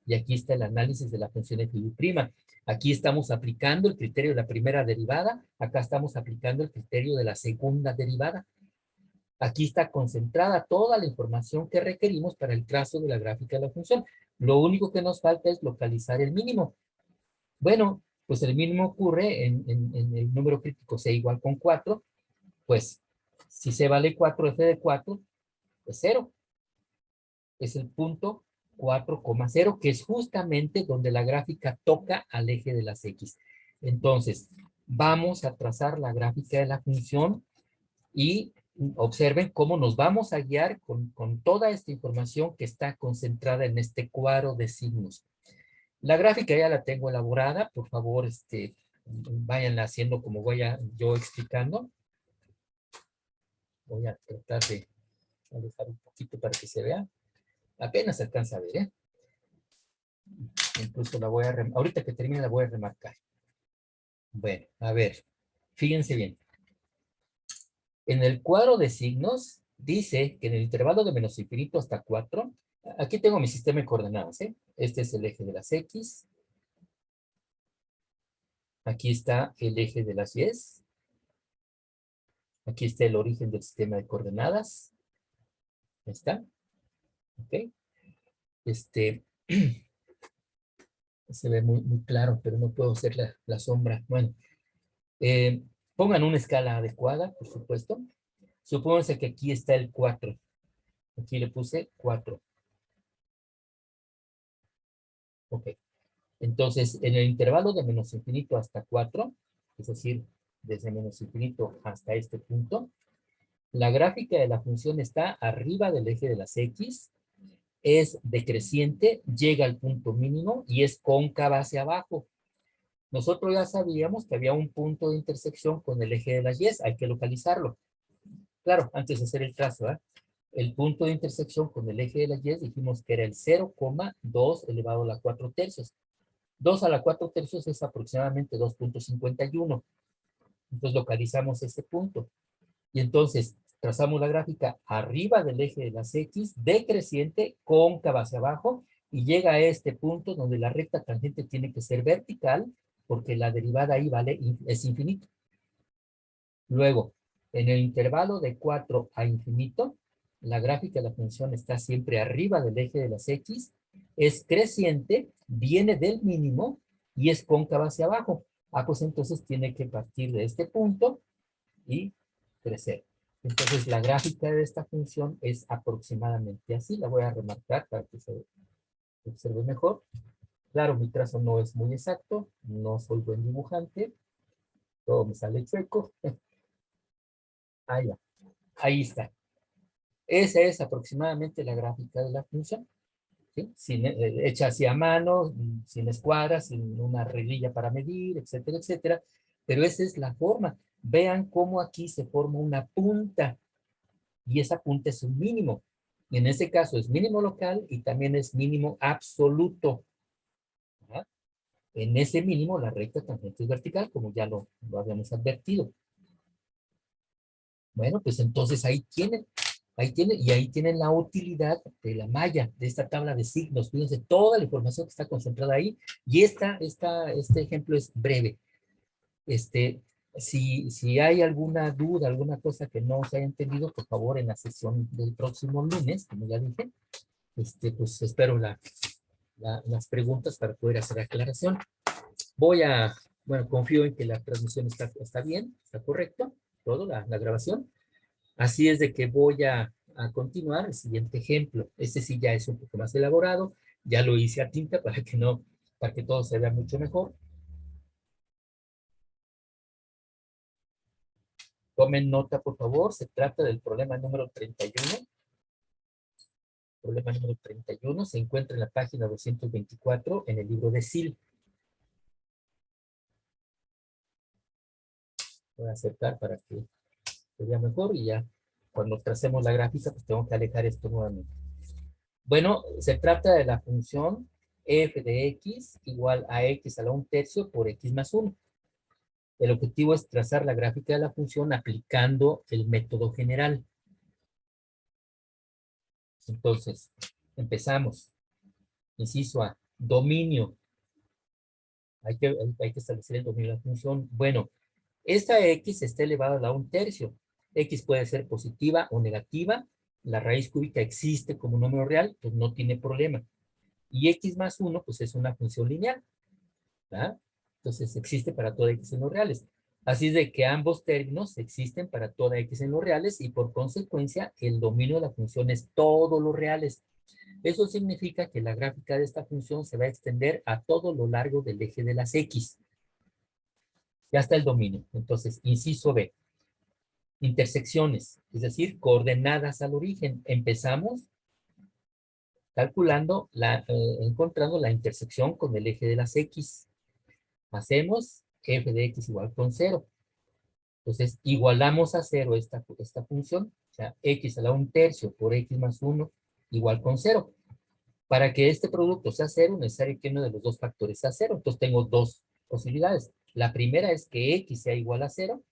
y aquí está el análisis de la función f bi'prima. Aquí estamos aplicando el criterio de la primera derivada, acá estamos aplicando el criterio de la segunda derivada. Aquí está concentrada toda la información que requerimos para el trazo de la gráfica de la función. Lo único que nos falta es localizar el mínimo. Bueno, pues el mínimo ocurre en el número crítico c igual con 4, pues si c vale 4, f de 4, pues 0. Es el punto 4,0, que es justamente donde la gráfica toca al eje de las x. Entonces, vamos a trazar la gráfica de la función y observen cómo nos vamos a guiar con toda esta información que está concentrada en este cuadro de signos. La gráfica ya la tengo elaborada, por favor, váyanla haciendo como voy yo explicando. Voy a tratar de alejar un poquito para que se vea. Apenas se alcanza a ver, ¿eh? Incluso ahorita que termine la voy a remarcar. Bueno, a ver, fíjense bien. En el cuadro de signos dice que en el intervalo de menos infinito hasta 4, aquí tengo mi sistema de coordenadas, ¿eh? Este es el eje de las X. Aquí está el eje de las Y. Aquí está el origen del sistema de coordenadas. Ahí está. ¿Ok? Se ve muy, muy claro, pero no puedo hacer la sombra. Bueno, pongan una escala adecuada, por supuesto. Supónganse que aquí está el 4. Aquí le puse 4. Ok. Entonces, en el intervalo de menos infinito hasta 4, es decir, desde menos infinito hasta este punto, la gráfica de la función está arriba del eje de las X, es decreciente, llega al punto mínimo y es cóncava hacia abajo. Nosotros ya sabíamos que había un punto de intersección con el eje de las Y, hay que localizarlo. Claro, antes de hacer el trazo, ¿eh? El punto de intersección con el eje de las Y dijimos que era el 0,2 elevado a la 4 tercios. 2 a la 4 tercios es aproximadamente 2,51. Entonces localizamos ese punto. Y entonces trazamos la gráfica arriba del eje de las X, decreciente, cóncava hacia abajo, y llega a este punto donde la recta tangente tiene que ser vertical, porque la derivada ahí es infinito. Luego, en el intervalo de 4 a infinito, la gráfica de la función está siempre arriba del eje de las X, es creciente, viene del mínimo y es cóncava hacia abajo. Ah, pues entonces tiene que partir de este punto y crecer. Entonces la gráfica de esta función es aproximadamente así. La voy a remarcar para que se observe mejor. Claro, mi trazo no es muy exacto, no soy buen dibujante, todo me sale chueco. Ahí va, ahí está. Esa es aproximadamente la gráfica de la función, ¿sí? Sin, hecha así a mano, sin escuadras, sin una reglilla para medir, etcétera, etcétera. Pero esa es la forma. Vean cómo aquí se forma una punta y esa punta es un mínimo. Y en este caso es mínimo local y también es mínimo absoluto. ¿Ah? En ese mínimo la recta tangente es vertical, como ya lo habíamos advertido. Bueno, pues entonces ahí tienen, y ahí tienen la utilidad de la malla, de esta tabla de signos. Fíjense, toda la información que está concentrada ahí, y este ejemplo es breve. Este, si hay alguna duda, alguna cosa que no se haya entendido, por favor, en la sesión del próximo lunes, como ya dije, pues espero las preguntas para poder hacer aclaración. Bueno, confío en que la transmisión está bien, está correcto, todo, la grabación. Así es de que voy a continuar el siguiente ejemplo. Este sí ya es un poco más elaborado, ya lo hice a tinta para que todo se vea mucho mejor. Tomen nota, por favor, se trata del problema número 31. Problema número 31 se encuentra en la página 224 en el libro de SIL. Voy a acercar para que se vea mejor y ya cuando tracemos la gráfica, pues tengo que alejar esto nuevamente. Bueno, se trata de la función f de x igual a x a la 1/3 por x más 1. El objetivo es trazar la gráfica de la función aplicando el método general. Entonces, empezamos. Inciso A, dominio. Hay que establecer el dominio de la función. Bueno, esta x está elevada a la 1/3. X puede ser positiva o negativa. La raíz cúbica existe como número real, pues no tiene problema. Y x más 1, pues es una función lineal, ¿verdad? Entonces existe para toda x en los reales. Así es de que ambos términos existen para toda x en los reales y por consecuencia el dominio de la función es todos los reales. Eso significa que la gráfica de esta función se va a extender a todo lo largo del eje de las x. Ya está el dominio. Entonces, inciso B. Intersecciones, es decir, coordenadas al origen. Empezamos calculando, encontrando la intersección con el eje de las x. Hacemos f de x igual con 0. Entonces, igualamos a 0 esta función, o sea, x a la 1/3 por x más 1 igual con 0. Para que este producto sea 0, es necesario que uno de los dos factores sea 0. Entonces, tengo dos posibilidades. La primera es que x sea igual a 0,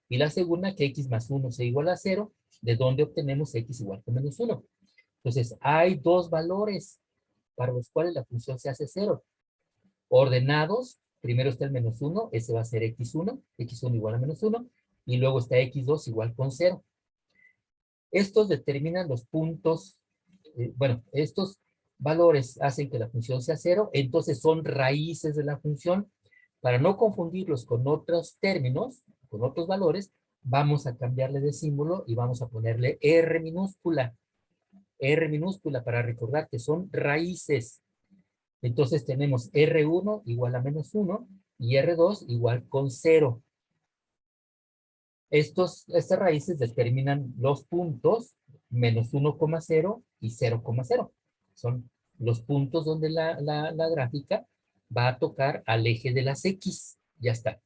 y la segunda que x más 1 sea igual a 0, de donde obtenemos x igual con menos 1. Entonces, hay dos valores para los cuales la función se hace 0. Ordenados, primero está el menos 1, ese va a ser x1 igual a menos 1, y luego está x2 igual con 0. Estos determinan los puntos, bueno, estos valores hacen que la función sea 0, entonces son raíces de la función. Para no confundirlos con otros términos, con otros valores, vamos a cambiarle de símbolo y vamos a ponerle R minúscula para recordar que son raíces. Entonces tenemos R1 igual a menos 1 y R2 igual con 0. Estas raíces determinan los puntos menos 1,0 y 0,0. Son los puntos donde la gráfica va a tocar al eje de las X. Ya está.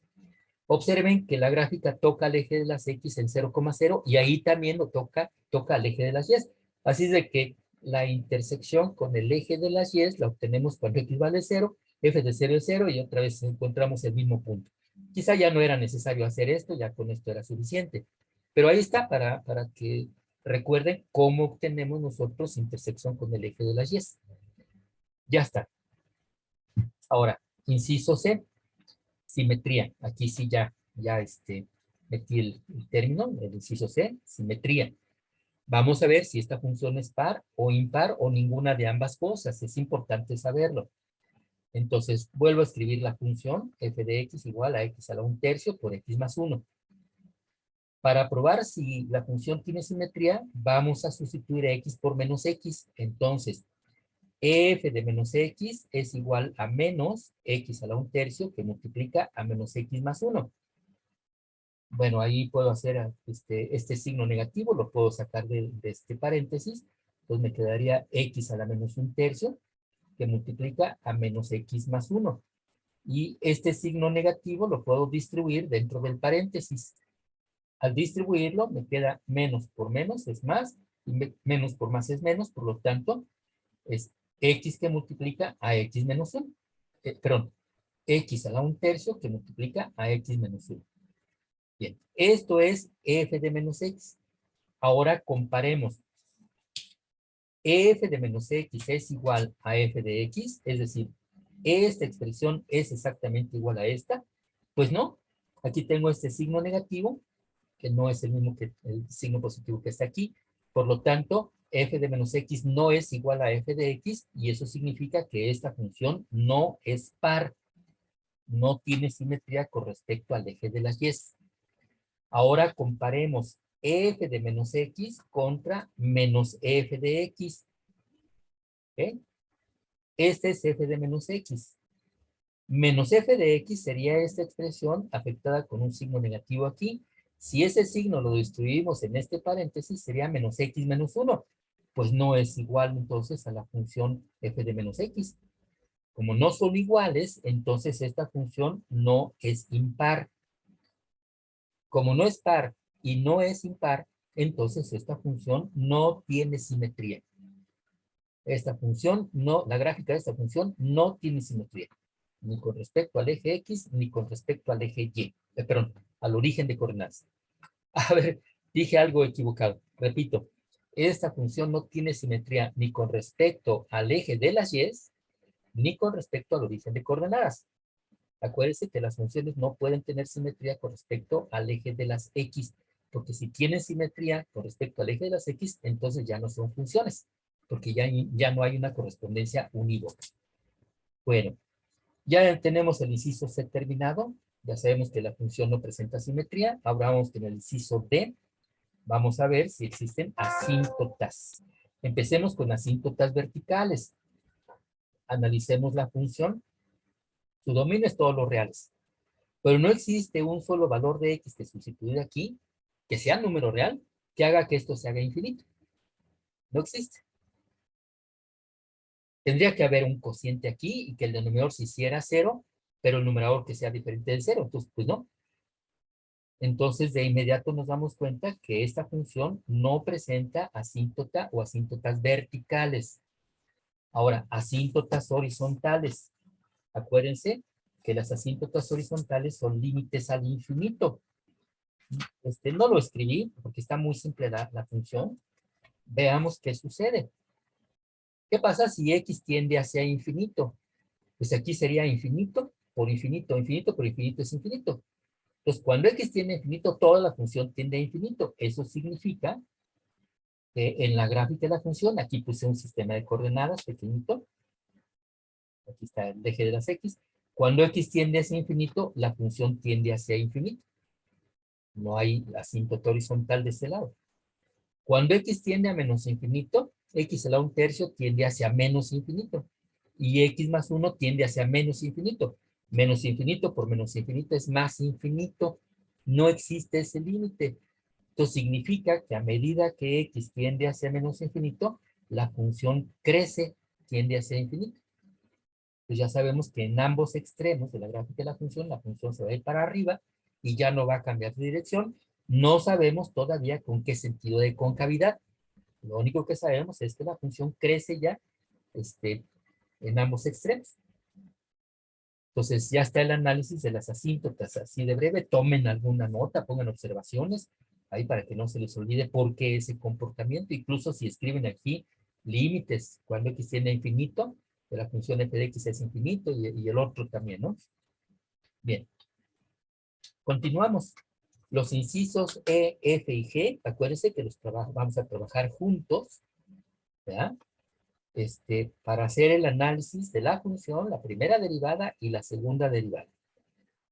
Observen que la gráfica toca al eje de las X en 0,0 y ahí también toca al eje de las Y. Así es de que la intersección con el eje de las Y la obtenemos cuando X vale 0, F de 0 es 0 y otra vez encontramos el mismo punto. Quizá ya no era necesario hacer esto, ya con esto era suficiente. Pero ahí está para que recuerden cómo obtenemos nosotros intersección con el eje de las Y. Ya está. Ahora, inciso C, simetría. Aquí sí ya metí el término, el inciso C, simetría. Vamos a ver si esta función es par o impar o ninguna de ambas cosas. Es importante saberlo. Entonces, vuelvo a escribir la función f de x igual a x a la 1/3 por x más 1. Para probar si la función tiene simetría, vamos a sustituir a x por menos x. Entonces, f de menos x es igual a menos x a la 1/3 que multiplica a menos x más 1. Bueno, ahí puedo hacer este signo negativo, lo puedo sacar de este paréntesis. Entonces me quedaría x a la menos 1/3 que multiplica a menos x más 1. Y este signo negativo lo puedo distribuir dentro del paréntesis. Al distribuirlo me queda menos por menos es más, y menos por más es menos, por lo tanto es x que multiplica a x menos 1. Perdón, x a la 1/3 que multiplica a x menos 1. Bien, esto es f de menos x. Ahora comparemos. F de menos x es igual a f de x, es decir, esta expresión es exactamente igual a esta. Pues no, aquí tengo este signo negativo, que no es el mismo que el signo positivo que está aquí. Por lo tanto, f de menos x no es igual a f de x, y eso significa que esta función no es par, no tiene simetría con respecto al eje de las y. Ahora comparemos f de menos x contra menos f de x. ¿Ok? Este es f de menos x. Menos f de x sería esta expresión afectada con un signo negativo aquí. Si ese signo lo distribuimos en este paréntesis, sería menos x menos 1. Pues no es igual entonces a la función f de menos x. Como no son iguales, entonces esta función no es impar. Como no es par y no es impar, entonces esta función no tiene simetría. Esta función no, la gráfica de esta función no tiene simetría, ni con respecto al eje X, ni con respecto al eje Y. Perdón, al origen de coordenadas. A ver, dije algo equivocado. Repito, esta función no tiene simetría ni con respecto al eje de las Y, ni con respecto al origen de coordenadas. Acuérdense que las funciones no pueden tener simetría con respecto al eje de las X, porque si tienen simetría con respecto al eje de las X, entonces ya no son funciones, porque ya no hay una correspondencia unívoca. Bueno, ya tenemos el inciso C terminado, ya sabemos que la función no presenta simetría. Ahora vamos con el inciso D, vamos a ver si existen asíntotas. Empecemos con asíntotas verticales. Analicemos la función. Su dominio es todos los reales. Pero no existe un solo valor de x que sustituir aquí, que sea número real, que haga que esto se haga infinito. No existe. Tendría que haber un cociente aquí y que el denominador se hiciera 0, pero el numerador que sea diferente del 0. Entonces, pues no. Entonces, de inmediato nos damos cuenta que esta función no presenta asíntota o asíntotas verticales. Ahora, asíntotas horizontales. Acuérdense que las asíntotas horizontales son límites al infinito. No lo escribí porque está muy simple la función. Veamos qué sucede. ¿Qué pasa si x tiende hacia infinito? Pues aquí sería infinito por infinito, infinito por infinito es infinito. Entonces, cuando x tiende a infinito, toda la función tiende a infinito. Eso significa que en la gráfica de la función, aquí puse un sistema de coordenadas pequeñito. Aquí está el eje de las x. Cuando x tiende hacia infinito, la función tiende hacia infinito. No hay asíntota horizontal de este lado. Cuando x tiende a menos infinito, x a la 1/3 tiende hacia menos infinito. Y x más 1 tiende hacia menos infinito. Menos infinito por menos infinito es más infinito. No existe ese límite. Esto significa que a medida que x tiende hacia menos infinito, la función crece, tiende hacia infinito. Pues ya sabemos que en ambos extremos de la gráfica de la función se va a ir para arriba y ya no va a cambiar de dirección. No sabemos todavía con qué sentido de concavidad. Lo único que sabemos es que la función crece ya en ambos extremos. Entonces ya está el análisis de las asíntotas. Así de breve, tomen alguna nota, pongan observaciones ahí para que no se les olvide por qué ese comportamiento. Incluso si escriben aquí límites, cuando x tiende a infinito, de la función f de x es infinito y el otro también, ¿no? Bien. Continuamos. Los incisos E, F y G, acuérdense que vamos a trabajar juntos, ¿verdad? Para hacer el análisis de la función, la primera derivada y la segunda derivada.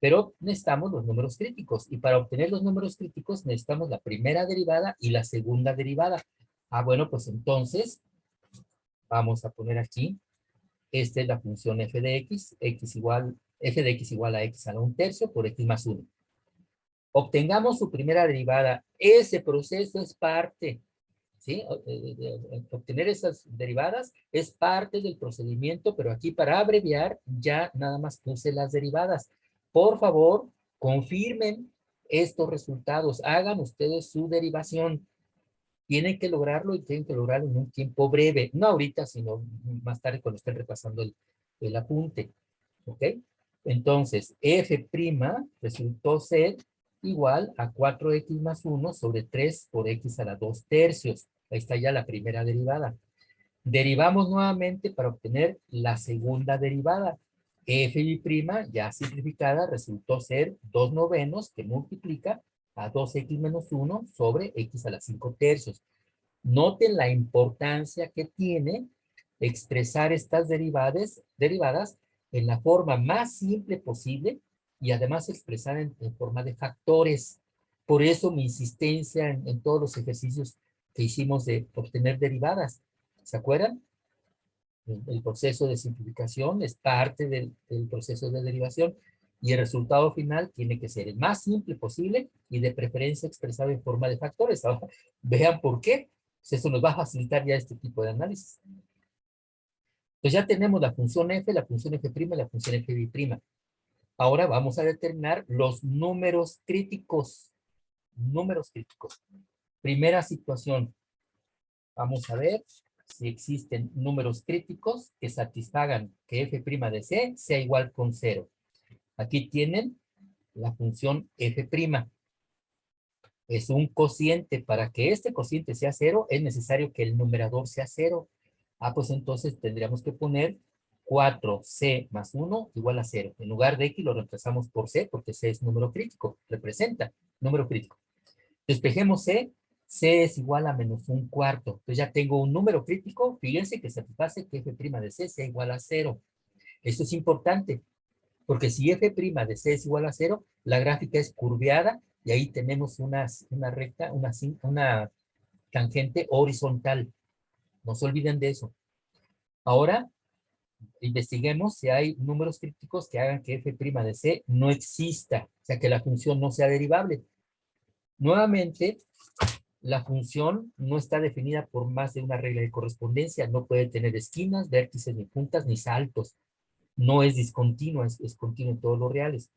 Pero necesitamos los números críticos, y para obtener los números críticos necesitamos la primera derivada y la segunda derivada. Ah, bueno, pues entonces vamos a poner aquí, esta es la función f de x, f de x igual a x a la 1/3 por x más 1. Obtengamos su primera derivada. Ese proceso es parte, ¿sí? Obtener esas derivadas es parte del procedimiento, pero aquí para abreviar ya nada más puse las derivadas. Por favor, confirmen estos resultados. Hagan ustedes su derivación. Tienen que lograrlo y tienen que lograrlo en un tiempo breve. No ahorita, sino más tarde cuando estén repasando el apunte. ¿Ok? Entonces, f' resultó ser igual a 4x más 1 sobre 3 por x a la 2/3. Ahí está ya la primera derivada. Derivamos nuevamente para obtener la segunda derivada. F' ya simplificada resultó ser 2/9 que multiplica a 2x menos 1 sobre x a la 5/3. Noten la importancia que tiene expresar estas derivadas en la forma más simple posible y además expresar en forma de factores. Por eso mi insistencia en todos los ejercicios que hicimos de obtener derivadas. ¿Se acuerdan? El proceso de simplificación es parte del proceso de derivación y el resultado final tiene que ser el más simple posible y de preferencia expresado en forma de factores. Ahora, vean por qué. Pues eso nos va a facilitar ya este tipo de análisis. Pues ya tenemos la función f, la función f' y la función f'. Ahora vamos a determinar los números críticos. Números críticos. Primera situación. Vamos a ver si existen números críticos que satisfagan que f' de c sea igual con 0. Aquí tienen la función f'. Es un cociente. Para que este cociente sea 0, es necesario que el numerador sea 0. Ah, pues entonces tendríamos que poner 4c más 1 igual a 0. En lugar de x lo reemplazamos por c, porque c es número crítico, representa número crítico. Despejemos c. C es igual a menos 1/4. Entonces ya tengo un número crítico. Fíjense que satisface que f' de c sea igual a 0. Esto es importante, porque si f' de c es igual a 0, la gráfica es curveada y ahí tenemos una recta, una tangente horizontal. No se olviden de eso. Ahora, investiguemos si hay números críticos que hagan que f' de c no exista, o sea, que la función no sea derivable. Nuevamente, la función no está definida por más de una regla de correspondencia. No puede tener esquinas, vértices, ni puntas, ni saltos. No es discontinua, es continua en todos los reales.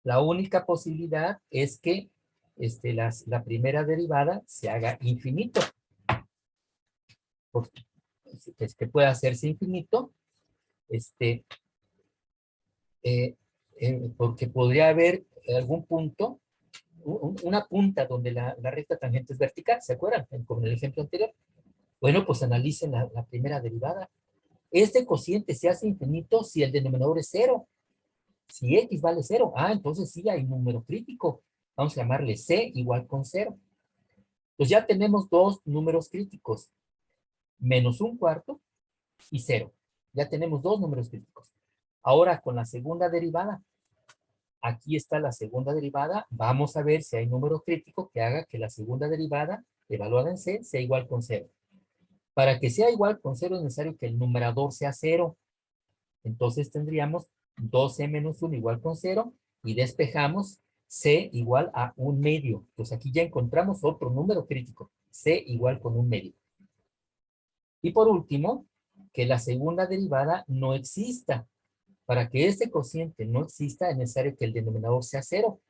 La única posibilidad es que la primera derivada se haga infinito. Porque, que pueda hacerse infinito, porque podría haber algún punto, una punta donde la recta tangente es vertical, ¿se acuerdan? Como en el ejemplo anterior. Bueno, pues analicen la primera derivada. Este cociente se hace infinito si el denominador es 0. Si x vale 0, entonces sí hay número crítico. Vamos a llamarle c igual con 0. Pues ya tenemos dos números críticos, menos 1/4 y 0. Ya tenemos dos números críticos. Ahora con la segunda derivada. Aquí está la segunda derivada. Vamos a ver si hay número crítico que haga que la segunda derivada, evaluada en c, sea igual con 0. Para que sea igual con 0 es necesario que el numerador sea 0. Entonces tendríamos 2c menos 1 igual con 0 y despejamos c igual a 1/2. Pues aquí ya encontramos otro número crítico, c igual con 1/2. Y por último, que la segunda derivada no exista. Para que este cociente no exista es necesario que el denominador sea 0.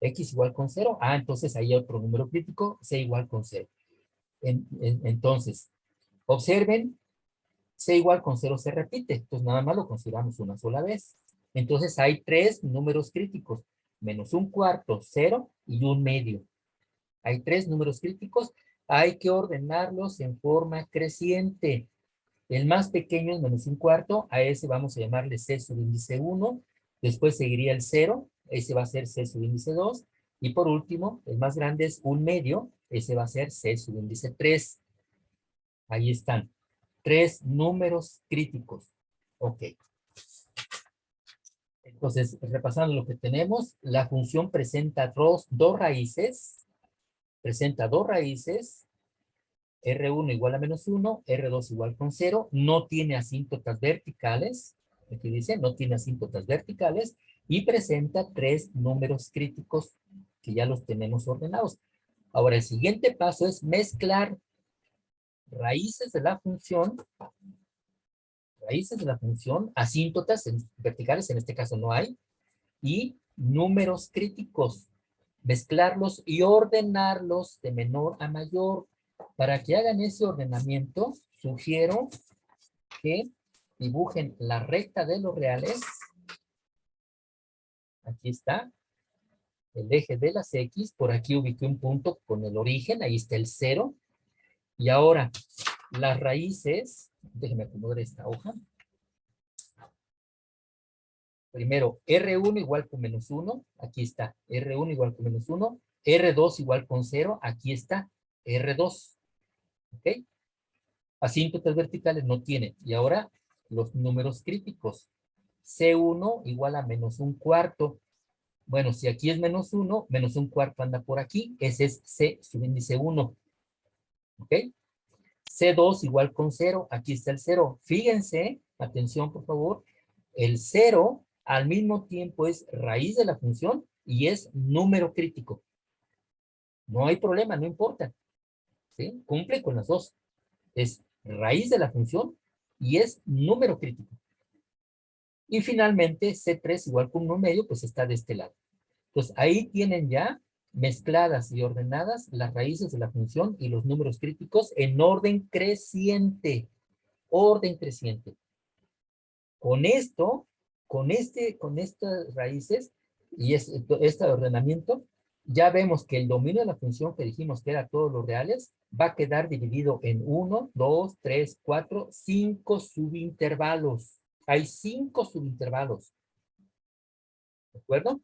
X igual con 0. Entonces ahí hay otro número crítico, c igual con 0. Entonces, observen, c igual con 0 se repite, entonces nada más lo consideramos una sola vez. Entonces hay tres números críticos, menos 1/4, 0 y 1/2. Hay tres números críticos, hay que ordenarlos en forma creciente. El más pequeño es menos 1/4, a ese vamos a llamarle c subíndice 1, después seguiría el 0, ese va a ser C subíndice 2. Y por último, el más grande es 1/2, ese va a ser C subíndice 3. Ahí están. 3 números críticos. Ok. Entonces, repasando lo que tenemos, la función presenta dos raíces. Presenta dos raíces. R1 igual a -1, R2 igual con 0. No tiene asíntotas verticales. Aquí dice, no tiene asíntotas verticales. Y presenta 3 números críticos que ya los tenemos ordenados. Ahora, el siguiente paso es mezclar raíces de la función, asíntotas verticales, en este caso no hay, y números críticos, mezclarlos y ordenarlos de menor a mayor. Para que hagan ese ordenamiento, sugiero que dibujen la recta de los reales. Aquí está, el eje de las X, por aquí ubiqué un punto con el origen, ahí está el 0. Y ahora, las raíces, déjenme acomodar esta hoja. Primero, R1 igual con -1, aquí está, R1 igual con -1, R2 igual con 0, aquí está, R2, ¿ok? Asíntotas verticales no tiene. Y ahora, los números críticos. C1 igual a -1/4. Bueno, si aquí es -1, -1/4 anda por aquí, ese es C subíndice 1, ¿ok? C2 igual con 0, aquí está el 0. Fíjense, atención por favor, el 0 al mismo tiempo es raíz de la función y es número crítico. No hay problema, no importa. ¿Sí? Cumple con las dos. Es raíz de la función y es número crítico. Y finalmente C3 igual con 1/2, pues está de este lado. Entonces ahí tienen ya mezcladas y ordenadas las raíces de la función y los números críticos en orden creciente. Orden creciente. Con esto, con estas raíces y este ordenamiento, ya vemos que el dominio de la función que dijimos que era todos los reales, va a quedar dividido en 1, 2, 3, 4, 5 subintervalos. Hay 5 subintervalos. ¿De acuerdo?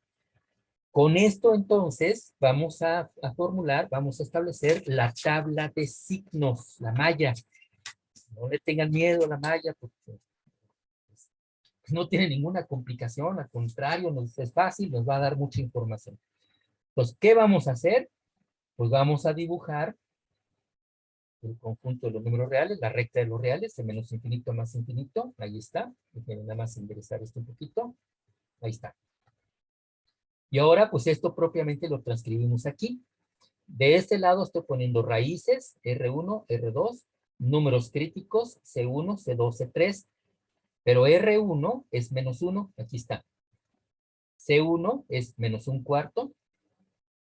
Con esto entonces vamos a formular, vamos a establecer la tabla de signos, la malla. No le tengan miedo a la malla porque no tiene ninguna complicación, al contrario, es fácil, nos va a dar mucha información. Entonces, ¿qué vamos a hacer? Pues vamos a dibujar el conjunto de los números reales, la recta de los reales, de menos infinito a más infinito, ahí está. Déjenme nada más enderezar esto un poquito, ahí está. Y ahora, pues esto propiamente lo transcribimos aquí. De este lado estoy poniendo raíces, R1, R2, números críticos, C1, C2, C3, pero R1 es -1, aquí está. C1 es -1/4,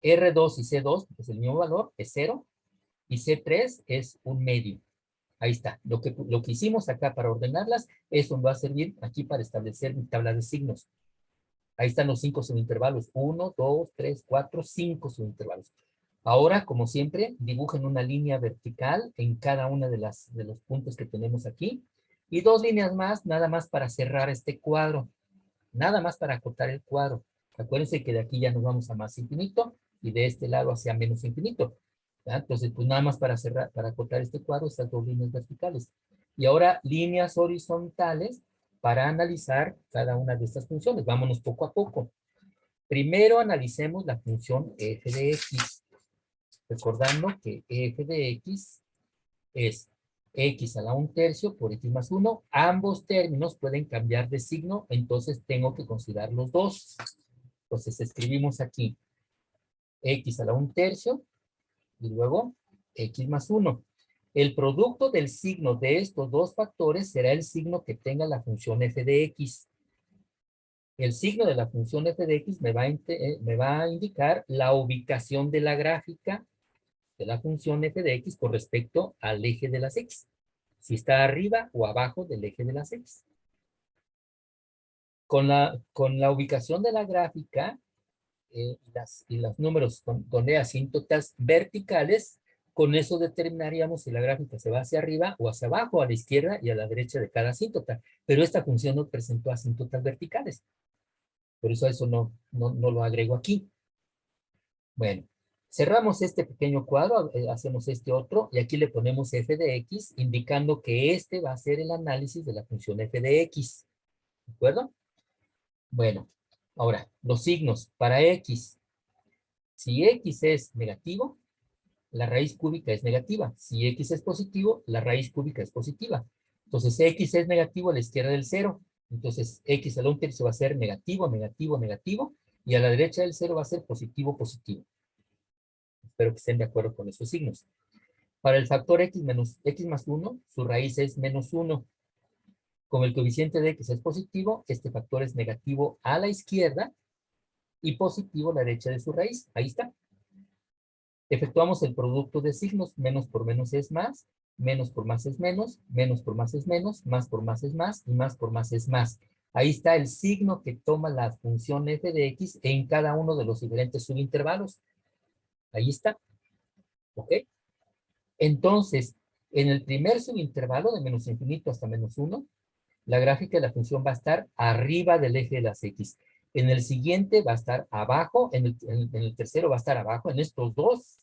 R2 y C2, que es el mismo valor, es 0, y C3 es 1/2. Ahí está. Lo que hicimos acá para ordenarlas, eso va a servir aquí para establecer mi tabla de signos. Ahí están los 5 subintervalos. 1, 2, 3, 4, 5 subintervalos. Ahora, como siempre, dibujen una línea vertical en cada una de los puntos que tenemos aquí. Y 2 líneas más, nada más para cerrar este cuadro. Nada más para acotar el cuadro. Acuérdense que de aquí ya nos vamos a más infinito y de este lado hacia menos infinito. ¿Ya? Entonces, pues nada más para cerrar, para acotar este cuadro, estas 2 líneas verticales. Y ahora líneas horizontales para analizar cada una de estas funciones. Vámonos poco a poco. Primero analicemos la función f de x. Recordando que f de x es x a la 1/3 por x más 1. Ambos términos pueden cambiar de signo, entonces tengo que considerar los dos. Entonces escribimos aquí x a la 1/3 y luego x más 1. El producto del signo de estos dos factores será el signo que tenga la función f de x. El signo de la función f de x me va a indicar la ubicación de la gráfica de la función f de x con respecto al eje de las x. Si está arriba o abajo del eje de las x. Con la ubicación de la gráfica y los números con asíntotas verticales, con eso determinaríamos si la gráfica se va hacia arriba o hacia abajo, a la izquierda y a la derecha de cada asíntota. Pero esta función nos presentó asíntotas verticales. Por eso no lo agrego aquí. Bueno, cerramos este pequeño cuadro, hacemos este otro, y aquí le ponemos f de x, indicando que este va a ser el análisis de la función f de x. ¿De acuerdo? Bueno, ahora, los signos para x. Si x es negativo, la raíz cúbica es negativa. Si x es positivo, la raíz cúbica es positiva. Entonces, x es negativo a la izquierda del cero. Entonces, x a la un tercio va a ser negativo, negativo, negativo, y a la derecha del cero va a ser positivo, positivo. Espero que estén de acuerdo con esos signos. Para el factor x más 1, su raíz es menos 1. Como el coeficiente de x es positivo, este factor es negativo a la izquierda y positivo a la derecha de su raíz. Ahí está. Efectuamos el producto de signos. Menos por menos es más, menos por más es menos, menos por más es menos, más por más es más y más por más es más. Ahí está el signo que toma la función f de x en cada uno de los diferentes subintervalos. Ahí está. ¿Ok? Entonces, en el primer subintervalo de menos infinito hasta menos 1, la gráfica de la función va a estar arriba del eje de las x. En el siguiente va a estar abajo, en el tercero va a estar abajo. En estos dos,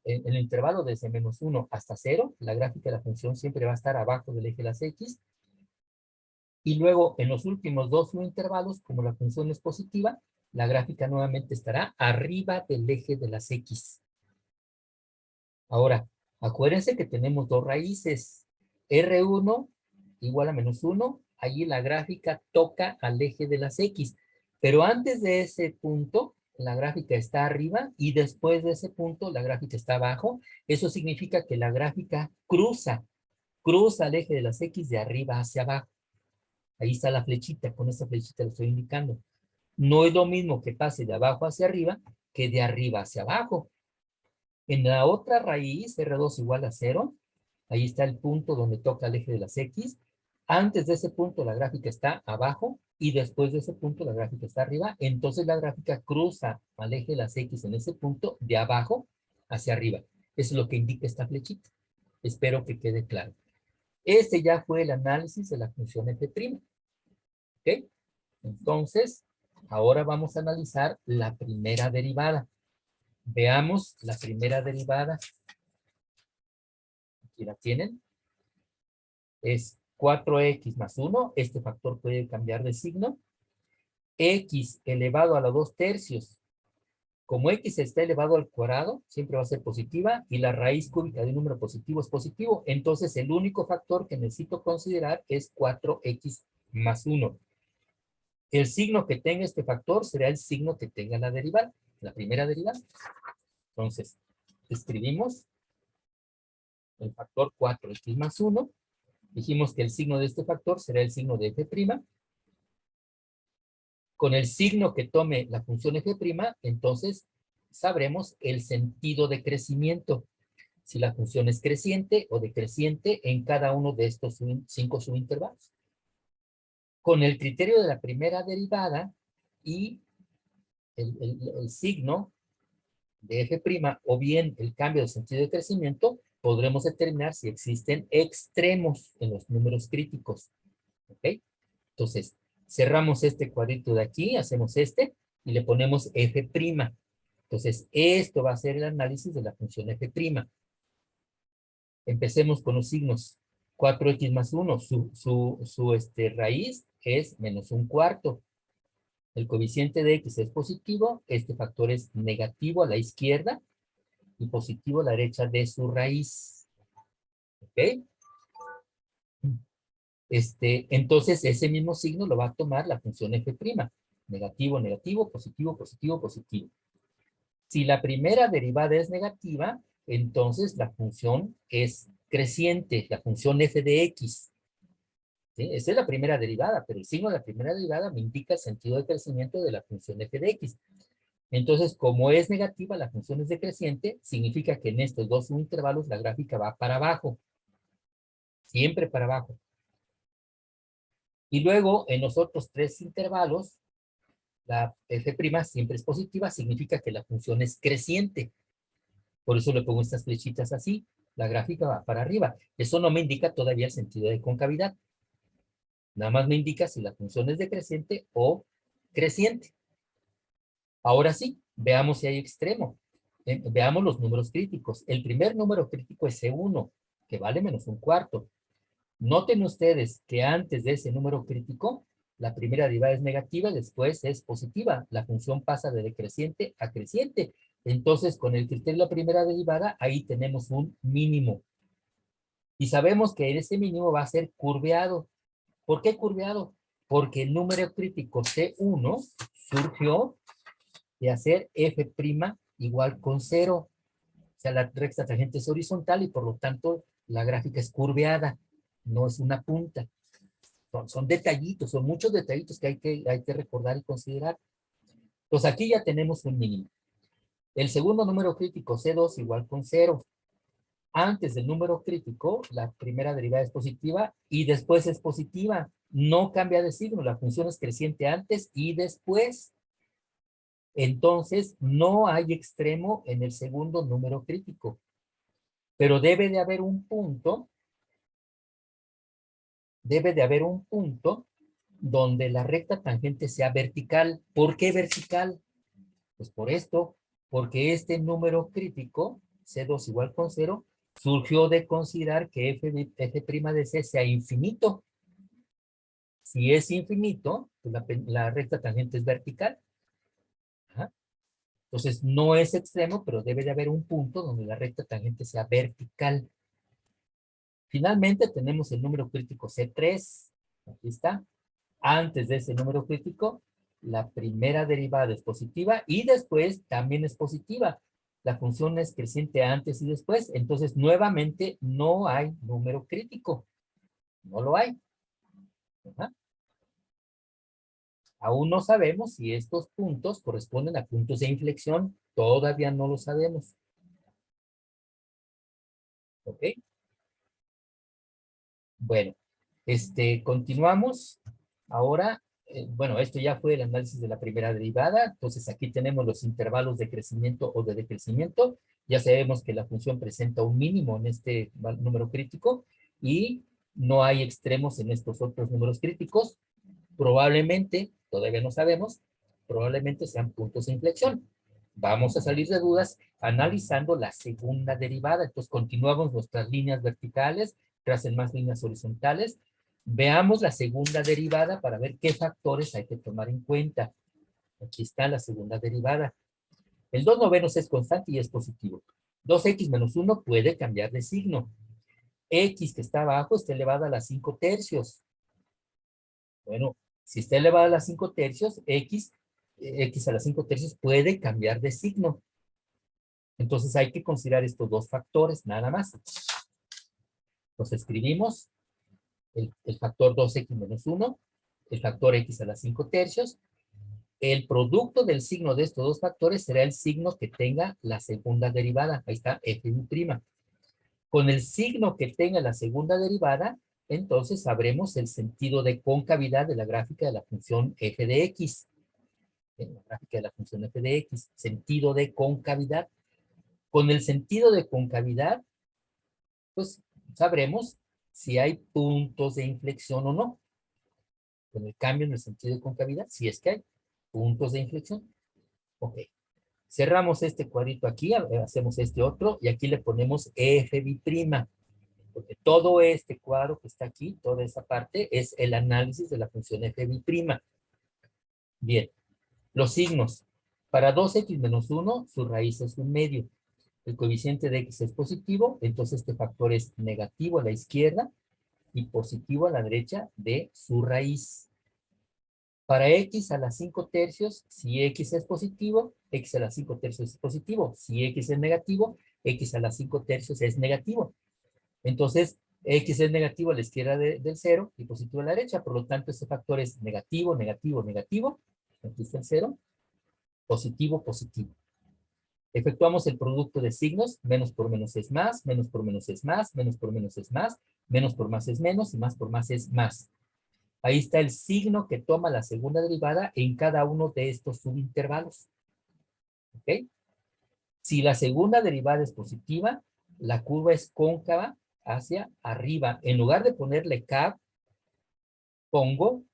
en el intervalo desde menos 1 hasta 0, la gráfica de la función siempre va a estar abajo del eje de las x. Y luego, en los últimos dos subintervalos, como la función es positiva, la gráfica nuevamente estará arriba del eje de las x. Ahora, acuérdense que tenemos dos raíces. R1 igual a menos 1. Allí la gráfica toca al eje de las X. Pero antes de ese punto, la gráfica está arriba y después de ese punto, la gráfica está abajo. Eso significa que la gráfica cruza el eje de las X de arriba hacia abajo. Ahí está la flechita, con esta flechita lo estoy indicando. No es lo mismo que pase de abajo hacia arriba que de arriba hacia abajo. En la otra raíz, R2 igual a 0, ahí está el punto donde toca el eje de las X. Antes de ese punto la gráfica está abajo y después de ese punto la gráfica está arriba. Entonces la gráfica cruza al eje de las X en ese punto de abajo hacia arriba. Eso es lo que indica esta flechita. Espero que quede claro. Este ya fue el análisis de la función f'. ¿Ok? Entonces, ahora vamos a analizar la primera derivada. Veamos la primera derivada. Aquí la tienen. Es 4x más 1. Este factor puede cambiar de signo. X elevado a la 2 tercios. Como x está elevado al cuadrado, siempre va a ser positiva, y la raíz cúbica de un número positivo es positivo. Entonces, el único factor que necesito considerar es 4x más 1. El signo que tenga este factor será el signo que tenga la derivada, la primera derivada. Entonces, escribimos el factor 4x más 1. Dijimos que el signo de este factor será el signo de f'. Con el signo que tome la función f', entonces sabremos el sentido de crecimiento. Si la función es creciente o decreciente en cada uno de estos 5 subintervalos. Con el criterio de la primera derivada y el signo de f' o bien el cambio de sentido de crecimiento, podremos determinar si existen extremos en los números críticos. ¿Ok? Entonces, cerramos este cuadrito de aquí, hacemos este, y le ponemos f'. Entonces, esto va a ser el análisis de la función f'. Empecemos con los signos. 4x más 1, su raíz es menos un cuarto. El coeficiente de x es positivo, este factor es negativo a la izquierda y positivo a la derecha de su raíz. ¿Ok? Entonces, ese mismo signo lo va a tomar la función f'. Negativo, negativo, positivo, positivo, positivo. Si la primera derivada es negativa, entonces la función es creciente, la función f de x. ¿Sí? Esa es la primera derivada, pero el signo de la primera derivada me indica el sentido de crecimiento de la función f de x. Entonces, como es negativa, la función es decreciente, significa que en estos dos intervalos la gráfica va para abajo. Siempre para abajo. Y luego, en los otros tres intervalos, la f' siempre es positiva, significa que la función es creciente. Por eso le pongo estas flechitas así. La gráfica va para arriba. Eso no me indica todavía el sentido de concavidad. Nada más me indica si la función es decreciente o creciente. Ahora sí, veamos si hay extremo. Veamos los números críticos. El primer número crítico es C1, que vale menos un cuarto. Noten ustedes que antes de ese número crítico, la primera derivada es negativa, después es positiva. La función pasa de decreciente a creciente. Entonces, con el criterio de la primera derivada, ahí tenemos un mínimo. Y sabemos que ese mínimo va a ser curveado. ¿Por qué curveado? Porque el número crítico C1 surgió de hacer f' igual con 0. O sea, la recta tangente es horizontal y por lo tanto la gráfica es curveada, no es una punta. Son detallitos, son muchos detallitos que hay que recordar y considerar. Entonces aquí ya tenemos un mínimo. El segundo número crítico, C2 igual con 0. Antes del número crítico, la primera derivada es positiva y después es positiva. No cambia de signo, la función es creciente antes y después. Entonces, no hay extremo en el segundo número crítico. Pero debe de haber un punto donde la recta tangente sea vertical. ¿Por qué vertical? Pues por esto, porque este número crítico, C2 igual con 0, surgió de considerar que f' de C sea infinito. Si es infinito, pues la recta tangente es vertical. Ajá. Entonces, no es extremo, pero debe de haber un punto donde la recta tangente sea vertical. Finalmente, tenemos el número crítico C3. Aquí está. Antes de ese número crítico, la primera derivada es positiva y después también es positiva. La función es creciente antes y después, entonces nuevamente no hay número crítico. No lo hay. Ajá. Aún no sabemos si estos puntos corresponden a puntos de inflexión. Todavía no lo sabemos. ¿Ok? Bueno, continuamos. Ahora, bueno, esto ya fue el análisis de la primera derivada. Entonces aquí tenemos los intervalos de crecimiento o de decrecimiento. Ya sabemos que la función presenta un mínimo en este número crítico y no hay extremos en estos otros números críticos. Probablemente, todavía no sabemos, probablemente sean puntos de inflexión. Vamos a salir de dudas analizando la segunda derivada. Entonces continuamos nuestras líneas verticales, tracen más líneas horizontales. Veamos la segunda derivada para ver qué factores hay que tomar en cuenta. Aquí está la segunda derivada. El 2/9 es constante y es positivo. 2x menos 1 puede cambiar de signo. X que está abajo está elevada a las 5 tercios. Bueno, si está elevada a las 5 tercios, X a las 5 tercios puede cambiar de signo. Entonces hay que considerar estos dos factores, nada más. Los escribimos, el factor 2x menos 1, el factor X a las 5 tercios. El producto del signo de estos dos factores será el signo que tenga la segunda derivada. Ahí está, f'. Con el signo que tenga la segunda derivada, entonces sabremos el sentido de concavidad de la gráfica de la función f de x. En la gráfica de la función f de x, sentido de concavidad. Con el sentido de concavidad, pues sabremos si hay puntos de inflexión o no. Con el cambio en el sentido de concavidad, si es que hay puntos de inflexión. Ok. Cerramos este cuadrito aquí, hacemos este otro y aquí le ponemos f', porque todo este cuadro que está aquí, toda esa parte, es el análisis de la función f'. Bien, los signos. Para 2x menos 1, su raíz es un medio. El coeficiente de x es positivo, entonces este factor es negativo a la izquierda y positivo a la derecha de su raíz. Para x a las 5 tercios, si x es positivo, x a las 5 tercios es positivo. Si x es negativo, x a las 5 tercios es negativo. Entonces, x es negativo a la izquierda del 0 y positivo a la derecha. Por lo tanto, este factor es negativo, negativo, negativo. Aquí está el 0. Positivo, positivo. Efectuamos el producto de signos. Menos por menos es más, menos por menos es más, menos por menos es más, menos por más es menos y más por más es más. Ahí está el signo que toma la segunda derivada en cada uno de estos subintervalos. ¿Ok? Si la segunda derivada es positiva, la curva es cóncava hacia arriba. En lugar de ponerle K, pongo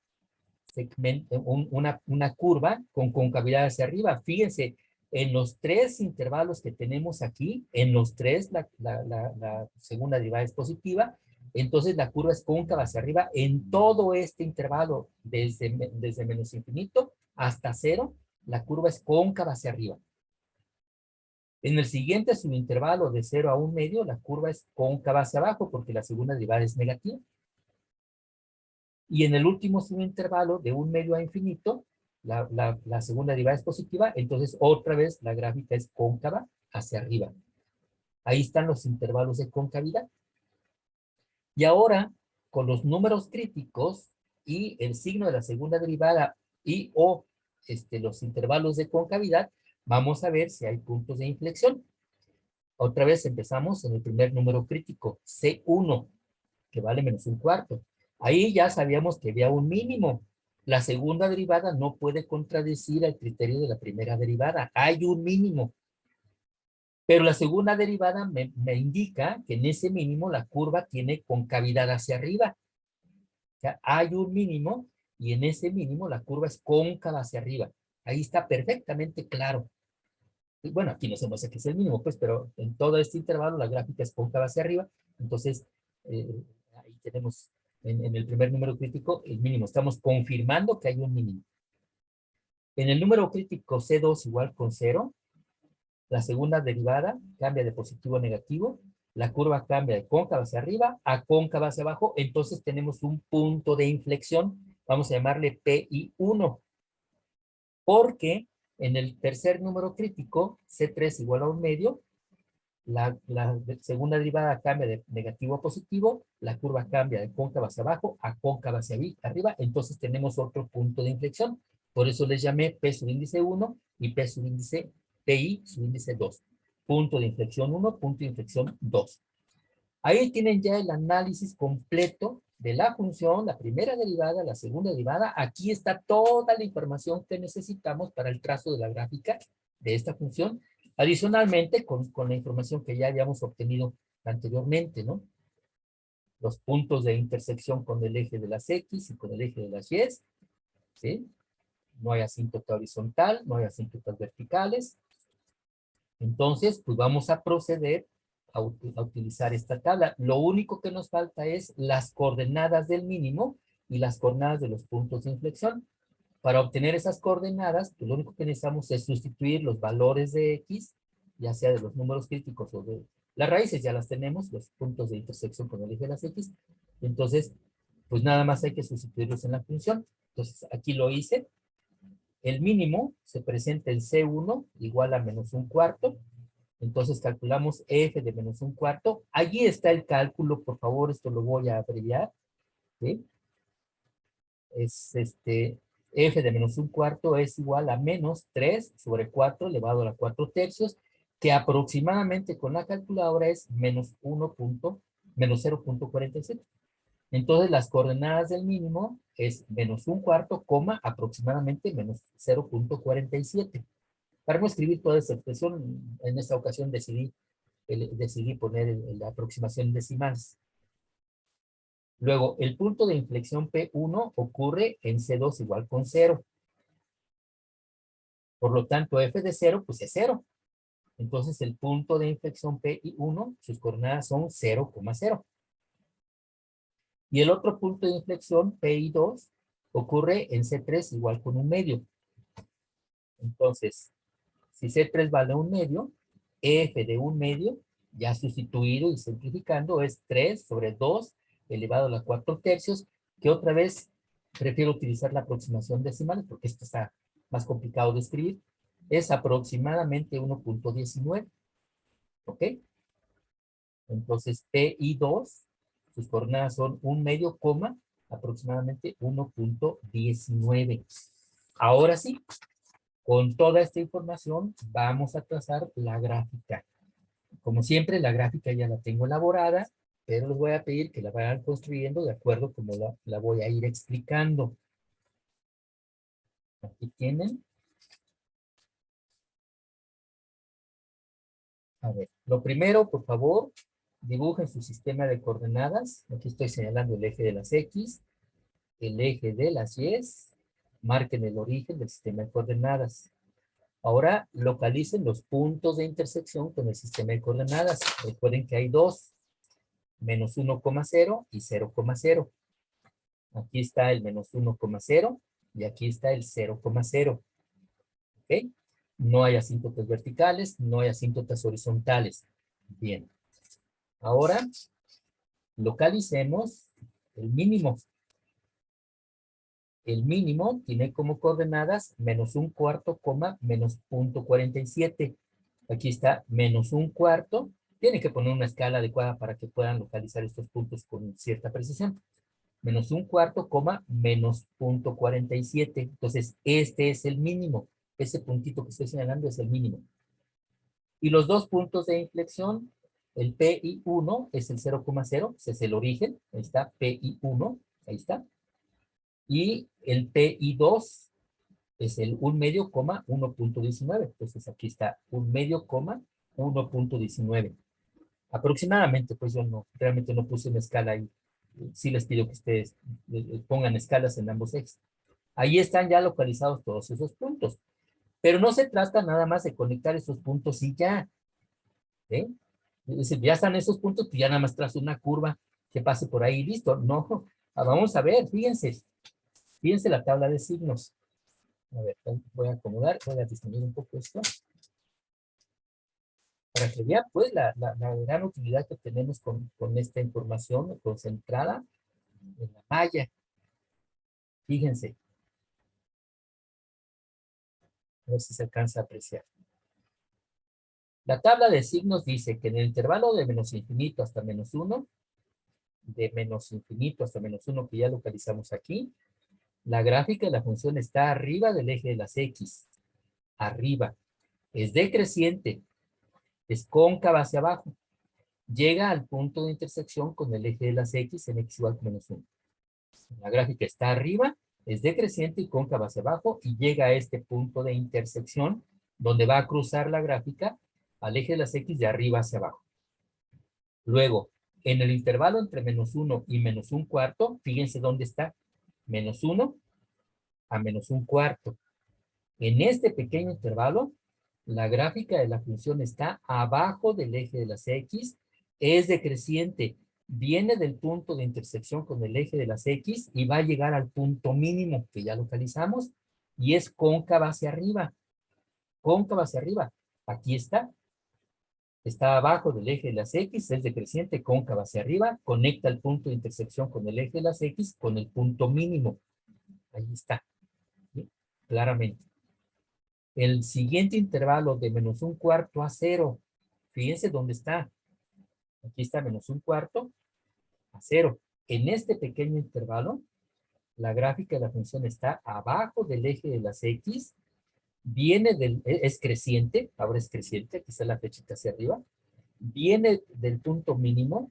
una curva con concavidad hacia arriba. Fíjense, en los tres intervalos que tenemos aquí, en los tres la segunda derivada es positiva, entonces la curva es cóncava hacia arriba en todo este intervalo, desde menos infinito hasta cero, la curva es cóncava hacia arriba. En el siguiente subintervalo de 0 a 1 medio, la curva es cóncava hacia abajo porque la segunda derivada es negativa. Y en el último subintervalo de 1 medio a infinito, la segunda derivada es positiva, entonces otra vez la gráfica es cóncava hacia arriba. Ahí están los intervalos de concavidad. Y ahora, con los números críticos y el signo de la segunda derivada y o los intervalos de concavidad, vamos a ver si hay puntos de inflexión. Otra vez empezamos en el primer número crítico, C1, que vale menos un cuarto. Ahí ya sabíamos que había un mínimo. La segunda derivada no puede contradecir el criterio de la primera derivada. Hay un mínimo. Pero la segunda derivada me indica que en ese mínimo la curva tiene concavidad hacia arriba. O sea, hay un mínimo y en ese mínimo la curva es cóncava hacia arriba. Ahí está perfectamente claro. Y bueno, aquí no se muestra que es el mínimo, pues, pero en todo este intervalo la gráfica es cóncava hacia arriba. Entonces, ahí tenemos en el primer número crítico el mínimo. Estamos confirmando que hay un mínimo. En el número crítico C2 igual con 0, la segunda derivada cambia de positivo a negativo, la curva cambia de cóncava hacia arriba a cóncava hacia abajo, entonces tenemos un punto de inflexión, vamos a llamarle PI1, porque en el tercer número crítico, C3 igual a 1 medio, la segunda derivada cambia de negativo a positivo, la curva cambia de cóncava hacia abajo a cóncava hacia arriba, entonces tenemos otro punto de inflexión. Por eso les llamé P subíndice 1 y P subíndice PI subíndice 2. Punto de inflexión 1, punto de inflexión 2. Ahí tienen ya el análisis completo de la función, la primera derivada, la segunda derivada. Aquí está toda la información que necesitamos para el trazo de la gráfica de esta función. Adicionalmente, con la información que ya habíamos obtenido anteriormente, ¿no? Los puntos de intersección con el eje de las X y con el eje de las Y, ¿sí? No hay asíntota horizontal, no hay asíntotas verticales. Entonces, pues vamos a proceder a utilizar esta tabla. Lo único que nos falta es las coordenadas del mínimo y las coordenadas de los puntos de inflexión. Para obtener esas coordenadas, pues lo único que necesitamos es sustituir los valores de X, ya sea de los números críticos o de las raíces, ya las tenemos, los puntos de intersección con el eje de las X. Entonces, pues nada más hay que sustituirlos en la función. Entonces, aquí lo hice. El mínimo se presenta en C1 igual a menos un cuarto. Entonces calculamos F de menos un cuarto. Allí está el cálculo, por favor, esto lo voy a abreviar. ¿Sí? Es F de menos un cuarto es igual a menos 3 sobre 4 elevado a la 4 tercios, que aproximadamente con la calculadora es menos 0.47. Entonces las coordenadas del mínimo es menos un cuarto, coma, aproximadamente menos 0.47. Para no escribir toda esa expresión, en esta ocasión decidí poner la aproximación decimales. Luego, el punto de inflexión P1 ocurre en C2 igual con 0. Por lo tanto, F de 0, pues es 0. Entonces, el punto de inflexión PI1, sus coordenadas son 0,0. Y el otro punto de inflexión, PI2, ocurre en C3 igual con 1 medio. Entonces, si C3 vale 1 medio, F de 1 medio, ya sustituido y simplificando, es 3 sobre 2 elevado a la 4 tercios, que otra vez prefiero utilizar la aproximación decimal, porque esto está más complicado de escribir. Es aproximadamente 1.19. ¿Ok? Entonces, PI2, sus coordenadas son 1 medio, coma, aproximadamente 1.19. Ahora sí, con toda esta información, vamos a trazar la gráfica. Como siempre, la gráfica ya la tengo elaborada, pero les voy a pedir que la vayan construyendo de acuerdo como la voy a ir explicando. Aquí tienen. A ver, lo primero, por favor, dibujen su sistema de coordenadas. Aquí estoy señalando el eje de las X, el eje de las Y Marquen el origen del sistema de coordenadas. Ahora localicen los puntos de intersección con el sistema de coordenadas. Recuerden que hay dos, menos 1,0 y 0,0. Aquí está el menos 1,0 y aquí está el 0,0. ¿Ok? No hay asíntotas verticales, no hay asíntotas horizontales. Bien. Ahora localicemos el mínimo. El mínimo tiene como coordenadas menos 1/4, menos 0,47. Aquí está menos 1/4. Tienen que poner una escala adecuada para que puedan localizar estos puntos con cierta precisión. Menos 1/4, menos 0,47. Entonces, este es el mínimo. Ese puntito que estoy señalando es el mínimo. Y los dos puntos de inflexión, el PI1 es el 0,0, ese es el origen. Ahí está, PI1, ahí está. Y el PI2 es el 1/2, 1,19. Entonces aquí está 1/2, 1,19. Aproximadamente, pues yo no, realmente no puse una escala ahí. Sí les pido que ustedes pongan escalas en ambos ejes. Ahí están ya localizados todos esos puntos. Pero no se trata nada más de conectar esos puntos y ya. ¿Eh? Es decir, ya están esos puntos, pues ya nada más trazo una curva que pase por ahí y listo. No, vamos a ver, fíjense. Fíjense la tabla de signos. A ver, voy a acomodar, voy a disminuir un poco esto, para que vean pues la gran utilidad que tenemos con esta información concentrada en la malla. Fíjense, a ver si se alcanza a apreciar. La tabla de signos dice que en el intervalo de menos infinito hasta menos 1, de menos infinito hasta menos 1, que ya localizamos aquí, la gráfica de la función está arriba del eje de las X. Arriba. Es decreciente. Es cóncava hacia abajo. Llega al punto de intersección con el eje de las X en X igual que menos 1. La gráfica está arriba, es decreciente y cóncava hacia abajo y llega a este punto de intersección donde va a cruzar la gráfica al eje de las X de arriba hacia abajo. Luego, en el intervalo entre menos 1 y menos 1/4, fíjense dónde está. Menos 1 a menos 1/4. En este pequeño intervalo, la gráfica de la función está abajo del eje de las X, es decreciente, viene del punto de intersección con el eje de las X y va a llegar al punto mínimo que ya localizamos y es cóncava hacia arriba. Cóncava hacia arriba. Aquí está. Está abajo del eje de las X, es decreciente, cóncava hacia arriba, conecta el punto de intersección con el eje de las X con el punto mínimo. Ahí está. ¿Sí? Claramente. El siguiente intervalo de menos 1/4 a 0. Fíjense dónde está. Aquí está menos 1/4 a 0. En este pequeño intervalo, la gráfica de la función está abajo del eje de las X, es creciente, ahora es creciente, aquí está la flechita hacia arriba, viene del punto mínimo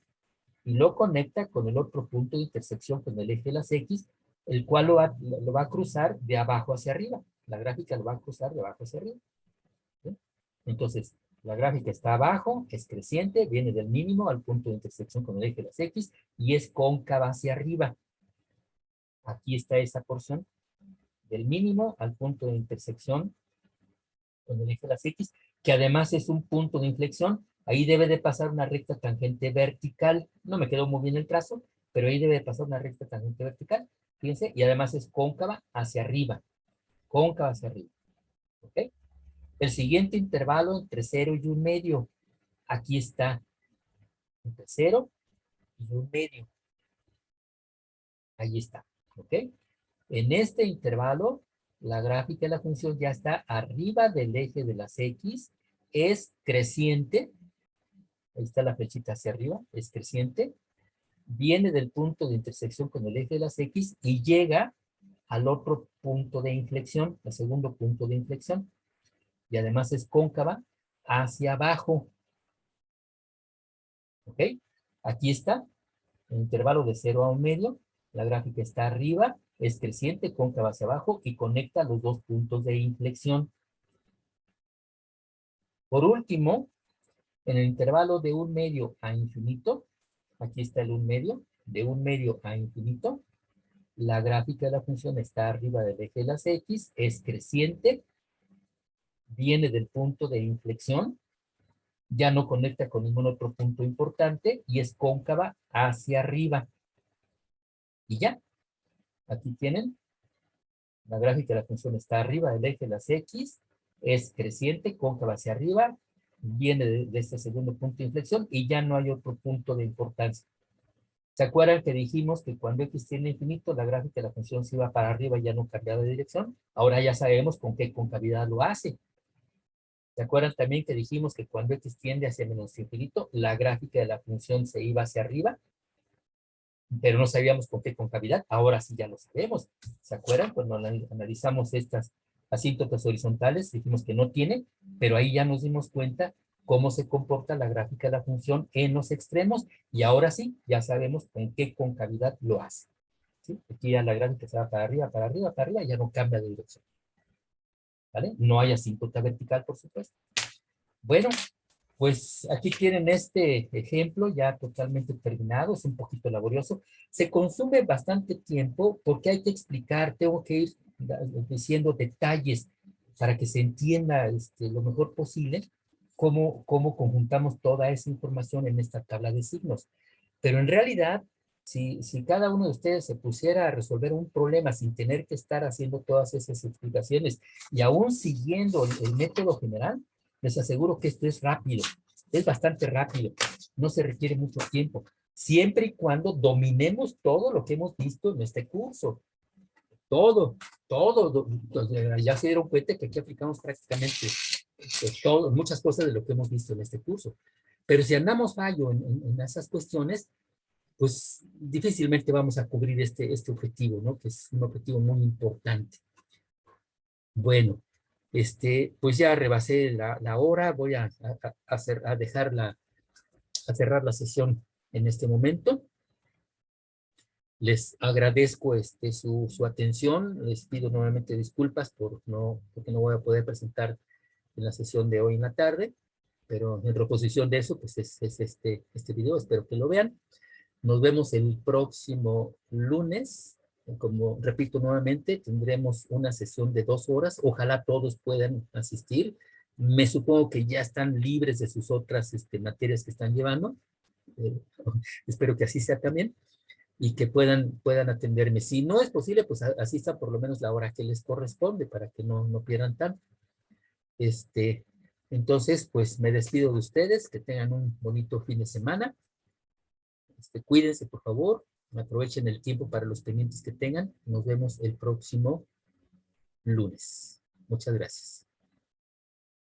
y lo conecta con el otro punto de intersección con el eje de las X, el cual lo va a cruzar de abajo hacia arriba. La gráfica lo va a cruzar de abajo hacia arriba. ¿Sí? Entonces, la gráfica está abajo, es creciente, viene del mínimo al punto de intersección con el eje de las X y es cóncava hacia arriba. Aquí está esa porción, del mínimo al punto de intersección con el eje de las X, que además es un punto de inflexión. Ahí debe de pasar una recta tangente vertical. No me quedó muy bien el trazo, pero ahí debe de pasar una recta tangente vertical. Fíjense, y además es cóncava hacia arriba. Cóncava hacia arriba. ¿Ok? El siguiente intervalo entre 0 y 1/2. Aquí está. Entre 0 y 1/2. Ahí está. ¿Ok? En este intervalo, la gráfica de la función ya está arriba del eje de las X. Es creciente. Ahí está la flechita hacia arriba. Es creciente. Viene del punto de intersección con el eje de las X y llega al otro punto de inflexión, el segundo punto de inflexión. Y además es cóncava hacia abajo. ¿Ok? Aquí está. En intervalo de 0 a 1/2, la gráfica está arriba, es creciente, cóncava hacia abajo y conecta los dos puntos de inflexión. Por último, en el intervalo de 1/2 a infinito, aquí está el 1/2, de 1/2 a infinito, la gráfica de la función está arriba del eje de las X, es creciente, viene del punto de inflexión, ya no conecta con ningún otro punto importante y es cóncava hacia arriba. Y ya, aquí tienen, la gráfica de la función está arriba del eje de las X, es creciente, cóncava hacia arriba, viene de este segundo punto de inflexión y ya no hay otro punto de importancia. ¿Se acuerdan que dijimos que cuando X tiende a infinito, la gráfica de la función se iba para arriba y ya no cambiaba de dirección? Ahora ya sabemos con qué concavidad lo hace. ¿Se acuerdan también que dijimos que cuando X tiende hacia menos infinito, la gráfica de la función se iba hacia arriba? Pero no sabíamos con qué concavidad. Ahora sí ya lo sabemos. ¿Se acuerdan? Cuando analizamos estas asíntotas horizontales, dijimos que no tiene, pero ahí ya nos dimos cuenta cómo se comporta la gráfica de la función en los extremos, y ahora sí, ya sabemos con qué concavidad lo hace. ¿Sí? Aquí ya la gráfica se va para arriba, para arriba, para arriba, ya no cambia de dirección. ¿Vale? No hay asíntota vertical, por supuesto. Bueno, pues aquí tienen este ejemplo ya totalmente terminado, es un poquito laborioso. Se consume bastante tiempo porque hay que explicar, tengo que ir diciendo detalles para que se entienda lo mejor posible cómo conjuntamos toda esa información en esta tabla de signos. Pero en realidad, si cada uno de ustedes se pusiera a resolver un problema sin tener que estar haciendo todas esas explicaciones y aún siguiendo el método general, les aseguro que esto es rápido, es bastante rápido, no se requiere mucho tiempo, siempre y cuando dominemos todo lo que hemos visto en este curso. Todo, todo. Ya se dieron cuenta que aquí aplicamos prácticamente todo, muchas cosas de lo que hemos visto en este curso. Pero si andamos fallo en esas cuestiones, pues difícilmente vamos a cubrir este objetivo, ¿no? Que es un objetivo muy importante. Bueno, pues ya rebasé la hora, voy a dejar a cerrar la sesión en este momento. Les agradezco su atención, les pido nuevamente disculpas porque no voy a poder presentar en la sesión de hoy en la tarde, pero en reposición de eso, pues es este video, espero que lo vean. Nos vemos el próximo lunes. Como repito nuevamente, tendremos una sesión de 2 horas. Ojalá todos puedan asistir. Me supongo que ya están libres de sus otras materias que están llevando. Eh, espero que así sea también y que puedan atenderme. Si no es posible, pues asistan por lo menos la hora que les corresponde para que no pierdan tanto. Este, entonces, pues me despido de ustedes. Que tengan un bonito fin de semana. Cuídense, por favor. Aprovechen el tiempo para los pendientes que tengan. Nos vemos el próximo lunes. Muchas gracias.